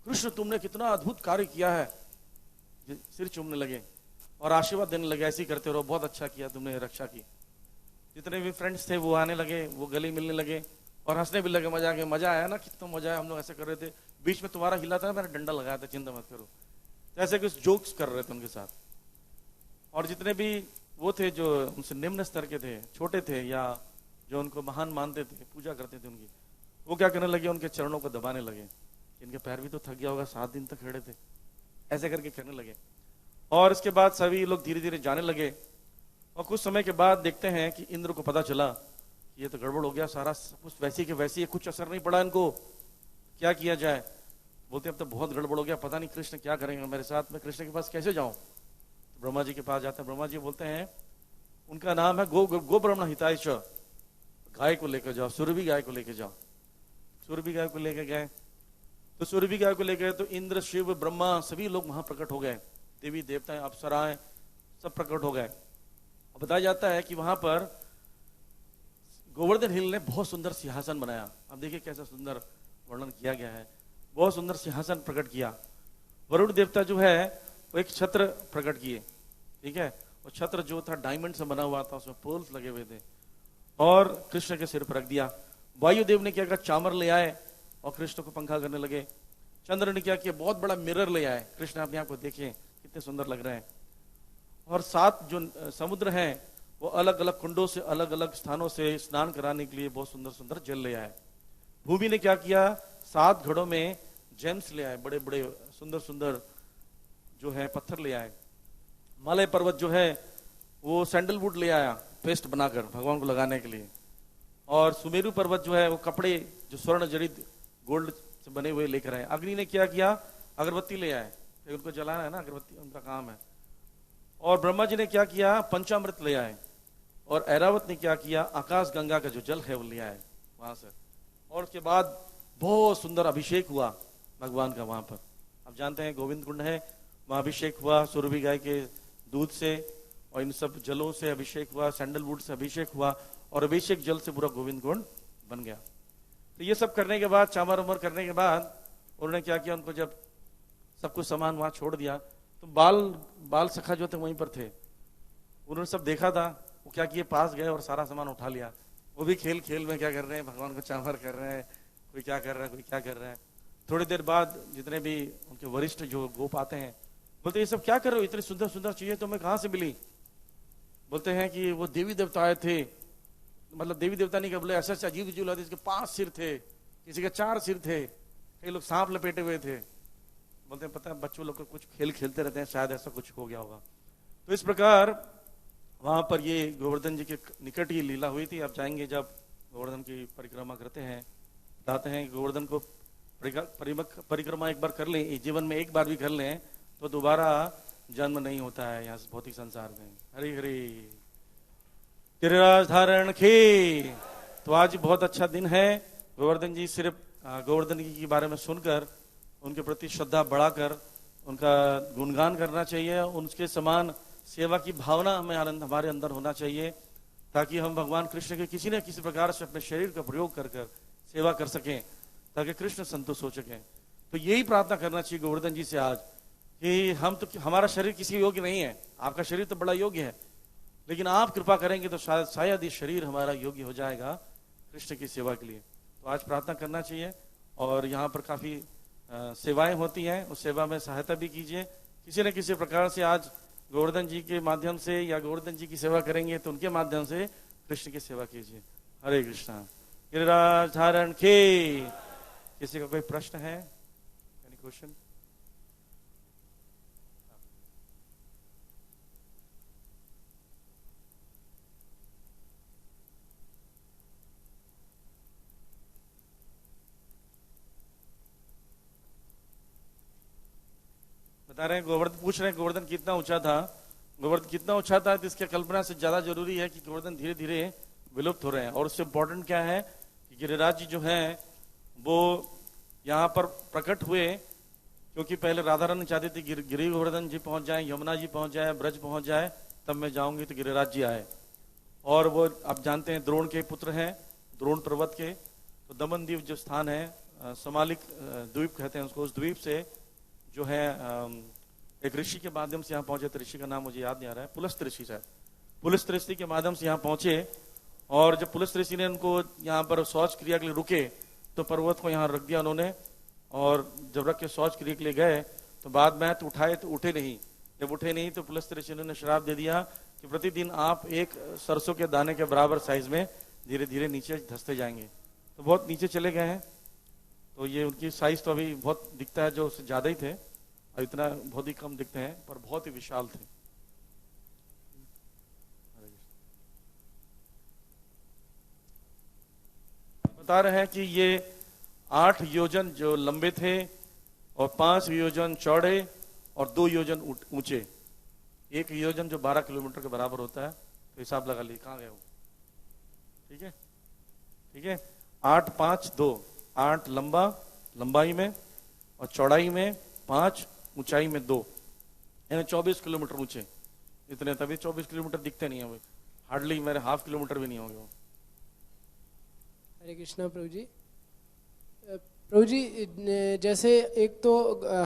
कृष्ण तुमने कितना अद्भुत कार्य किया है, सिर चूमने लगे और आशीर्वाद देने लगे, ऐसे ही करते रहो, बहुत अच्छा किया तुमने, रक्षा की। जितने भी फ्रेंड्स थे वो आने लगे, वो गले मिलने लगे और हंसने भी लगे, मजा आया ना, कितना मजा आया, हम लोग ऐसे कर रहे थे, बीच में तुम्हारा हिला था ना, मैंने डंडा लगाया था, चिंता मत करो, तो ऐसे कुछ जोक्स कर रहे थे उनके साथ। और जितने भी वो थे जो उनसे निम्न स्तर के थे, छोटे थे, या जो उनको महान मानते थे, पूजा करते थे उनकी, वो क्या करने लगे, उनके चरणों को दबाने लगे, इनके पैर भी तो थक गया होगा, 7 दिन तक खड़े थे, ऐसे करके करने लगे। और इसके बाद सभी लोग धीरे धीरे जाने लगे, और कुछ समय के बाद देखते हैं कि इंद्र को पता चला कि ये तो गड़बड़ हो गया, सारा कुछ वैसे के वैसे, कुछ असर नहीं पड़ा इनको, क्या किया जाए। बोलते अब तो बहुत गड़बड़ हो गया, पता नहीं कृष्ण क्या करेंगे मेरे साथ, मैं कृष्ण के पास कैसे जाऊं। तो ब्रह्मा जी के पास जाते हैं, ब्रह्मा जी बोलते हैं, उनका नाम है गो ब्रह्मण हिताय च, गाय को लेकर जाओ, सुरभि गाय को लेकर जाओ। सुरभि गाय को लेकर गए, तो सुरभि गाय को लेकर तो इंद्र, शिव, ब्रह्मा सभी लोग वहां प्रकट हो गए, देवी देवताएं, अप्सराएं सब प्रकट हो गए। बताया जाता है कि वहां पर गोवर्धन हिल ने बहुत सुंदर सिंहासन बनाया। अब देखिए कैसा सुंदर वर्णन किया गया है, बहुत सुंदर सिंहासन प्रकट किया। वरुण देवता जो है वो एक छत्र प्रकट किए, ठीक है, वो छत्र जो था डायमंड से बना हुआ था, उसमें पोल्स लगे हुए थे, और कृष्ण के सिर पर रख दिया। वायुदेव ने क्या किया, चामर ले आए और कृष्ण को पंखा करने लगे। चंद्र ने क्या किया, बहुत बड़ा मिरर ले आए, कृष्ण अपने आप को देखें कितने सुंदर लग रहे हैं। और 7 जो समुद्र हैं वो अलग अलग कुंडों से, अलग अलग स्थानों से स्नान कराने के लिए बहुत सुंदर सुंदर जल ले आए। भूमि ने क्या किया, 7 घड़ों में जेम्स ले आए, बड़े बड़े सुंदर सुंदर जो है पत्थर ले आए। हिमालय पर्वत जो है वो सैंडलवुड ले आया, पेस्ट बनाकर भगवान को लगाने के लिए। और सुमेरु पर्वत जो है वो कपड़े जो स्वर्ण जड़ित गोल्ड से बने हुए लेकर आए। अग्नि ने क्या किया, अगरबत्ती ले आए, उनको जलाना है ना, अगरबत्ती उनका काम है। और ब्रह्मा जी ने क्या किया, पंचामृत ले आए। और ऐरावत ने क्या किया, आकाश गंगा का जो जल है वो ले आए वहां से। और उसके बाद बहुत सुंदर अभिषेक हुआ भगवान का वहां पर। आप जानते हैं गोविंद कुंड है, वहां अभिषेक हुआ सुरभि गाय के दूध से, और इन सब जलों से अभिषेक हुआ, सैंडलवुड से अभिषेक हुआ, और अभिषेक जल से पूरा गोविंद कुंड बन गया। तो ये सब करने के बाद, चामर उमर करने के बाद, उन्होंने क्या किया, उनको जब सब कुछ सामान वहां छोड़ दिया, तो बाल सखा जो थे वहीं पर थे, उन्होंने सब देखा था, वो क्या किए, पास गए और सारा सामान उठा लिया। वो भी खेल खेल में क्या कर रहे हैं, भगवान को चामर कर रहे हैं, कोई क्या कर रहा है, कोई क्या कर रहा है। थोड़ी देर बाद जितने भी उनके वरिष्ठ जो गोप आते हैं, बोलते ये सब क्या कर रहे हो, इतनी सुंदर सुंदर चीजें तुम्हें कहाँ से मिली। बोलते हैं कि वो देवी देवता आए थे, मतलब देवी देवता नहीं, बोले ऐसे ऐसे अजीब अजीब, इसके 5 सिर थे, किसी के 4 सिर थे, कई लोग सांप लपेटे हुए थे। बोलते हैं पता है बच्चों लोग कुछ खेल खेलते रहते हैं, शायद ऐसा कुछ हो गया होगा। तो इस प्रकार वहां पर ये गोवर्धन जी के निकट ये लीला हुई थी। आप जाएंगे जब गोवर्धन की परिक्रमा करते हैं, बताते हैं गोवर्धन को परिक्रमा एक बार कर लें, जीवन में एक बार भी कर लें तो दोबारा जन्म नहीं होता है यहाँ भौतिक संसार में। हरि हरि गिरिराज धारण की। तो आज बहुत अच्छा दिन है। गोवर्धन जी, सिर्फ गोवर्धन जी के बारे में सुनकर उनके प्रति श्रद्धा बढ़ाकर उनका गुणगान करना चाहिए। उनके समान सेवा की भावना हमें हमारे अंदर होना चाहिए, ताकि हम भगवान कृष्ण के किसी न किसी प्रकार से अपने शरीर का प्रयोग कर कर सेवा कर सकें, ताकि कृष्ण संतुष्ट हो सकें। तो यही प्रार्थना करना चाहिए गोवर्धन जी से आज, कि हम तो, हमारा शरीर किसी योग्य नहीं है, आपका शरीर तो बड़ा योग्य है, लेकिन आप कृपा करेंगे तो शायद ये शरीर हमारा योग्य हो जाएगा कृष्ण की सेवा के लिए। तो आज प्रार्थना करना चाहिए। और यहाँ पर काफी सेवाएं होती हैं, उस सेवा में सहायता भी कीजिए किसी न किसी प्रकार से। आज गोवर्धन जी के माध्यम से या गोवर्धन जी की सेवा करेंगे तो उनके माध्यम से कृष्ण की सेवा कीजिए। हरे कृष्णा। गिरिराज धारण के। किसी का कोई प्रश्न है? Any question? बता रहे हैं गोवर्धन, पूछ रहे हैं गोवर्धन कितना ऊंचा था। गोवर्धन कितना ऊंचा था तो इसके कल्पना से ज्यादा जरूरी है कि गोवर्धन धीरे धीरे विलुप्त हो रहे हैं। और उससे इम्पोर्टेंट क्या है कि गिरिराज जी जो हैं वो यहाँ पर प्रकट हुए, क्योंकि पहले राधा रानी चाहती थी गिरि गोवर्धन जी पहुंच जाए, यमुना जी पहुंच जाए, ब्रज पहुंच जाए, तब मैं जाऊंगी। तो गिरिराज जी आए, और वो आप जानते हैं द्रोण के पुत्र हैं, द्रोण पर्वत के। तो दमन द्वीप जो स्थान है, समालिक द्वीप कहते हैं उसको, उस द्वीप से जो है एक ऋषि के माध्यम से यहाँ पहुंचे। तो ऋषि का नाम मुझे याद नहीं आ रहा है, पुलस्त ऋषि शायद। पुलस्त ऋषि के माध्यम से यहाँ पहुंचे, और जब पुलस्त ऋषि ने उनको यहाँ पर शौच क्रिया के लिए रुके तो पर्वत को यहाँ रख दिया उन्होंने। और जब रख के शौच क्रिया के लिए गए तो बाद में तो उठाए तो उठे नहीं। जब उठे नहीं तो पुलस्त ऋषि ने श्राप दे दिया कि प्रतिदिन आप एक सरसों के दाने के बराबर साइज में धीरे धीरे नीचे धंसते जाएंगे। तो बहुत नीचे चले गए हैं। तो ये उनकी साइज तो अभी बहुत दिखता है, जो उससे ज्यादा ही थे, और इतना बहुत ही कम दिखते हैं, पर बहुत ही विशाल थे। बता रहे हैं कि ये 8 योजन जो लंबे थे, और 5 योजन चौड़े, और 2 योजन ऊंचे। 1 योजन जो 12 किलोमीटर के बराबर होता है। तो हिसाब लगा लीजिए कहाँ गए वो। ठीक है, ठीक है। 8, 5, 2, 8 लंबाई में, और चौड़ाई में 5, ऊंचाई में 2, यानी 24 किलोमीटर ऊंचे इतने। तभी 24 किलोमीटर दिखते नहीं है वो, हार्डली मेरे ½ किलोमीटर भी नहीं होंगे वो। हरे कृष्णा प्रभु जी। प्रभु जी, जैसे एक तो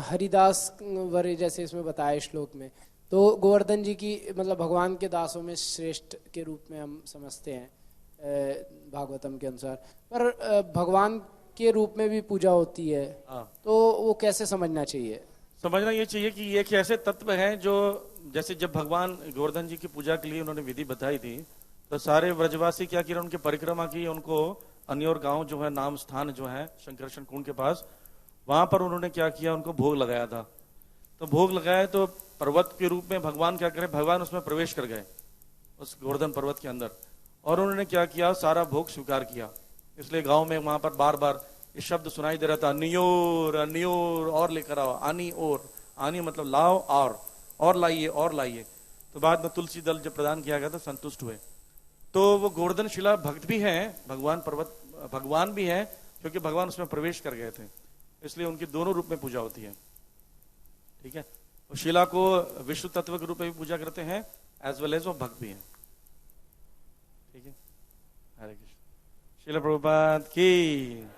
हरिदास वर जैसे इसमें बताया श्लोक में, तो गोवर्धन जी की मतलब भगवान के दासों में श्रेष्ठ के रूप में हम समझते हैं भागवतम के अनुसार, पर भगवान के रूप में भी पूजा होती है। तो वो कैसे समझना चाहिए? समझना ये चाहिए कि ये ऐसे तत्व हैं जो, जैसे जब भगवान गोवर्धन जी की पूजा के लिए उन्होंने विधि बताई थी, तो सारे व्रजवासी क्या किया, उनकी परिक्रमा की। उनको अन्य और गांव जो है, नाम स्थान जो है शंकरशन कुंड के पास, वहां पर उन्होंने क्या किया, उनको भोग लगाया था। तो भोग लगाया तो पर्वत के रूप में भगवान क्या करे, भगवान उसमें प्रवेश कर गए उस गोवर्धन पर्वत के अंदर, और उन्होंने क्या किया, सारा भोग स्वीकार किया। इसलिए गांव में वहां पर बार बार ये शब्द सुनाई दे रहा था, अन्योर अन्योर, और लेकर आओ, आनी और, आनी मतलब लाओ, और लाइए, और लाइए। तो बाद में तुलसी दल जब प्रदान किया गया तो संतुष्ट हुए। तो वो गोवर्धन शिला भक्त भी हैं, भगवान भी हैं, क्योंकि भगवान उसमें प्रवेश कर गए थे, इसलिए उनकी दोनों रूप में पूजा होती है। ठीक है, वो शिला को विष्णु तत्व के रूप में भी पूजा करते हैं, एज वेल एज वो भक्त भी हैं। ठीक है, हरे कृष्ण। श्रील प्रभुपाद की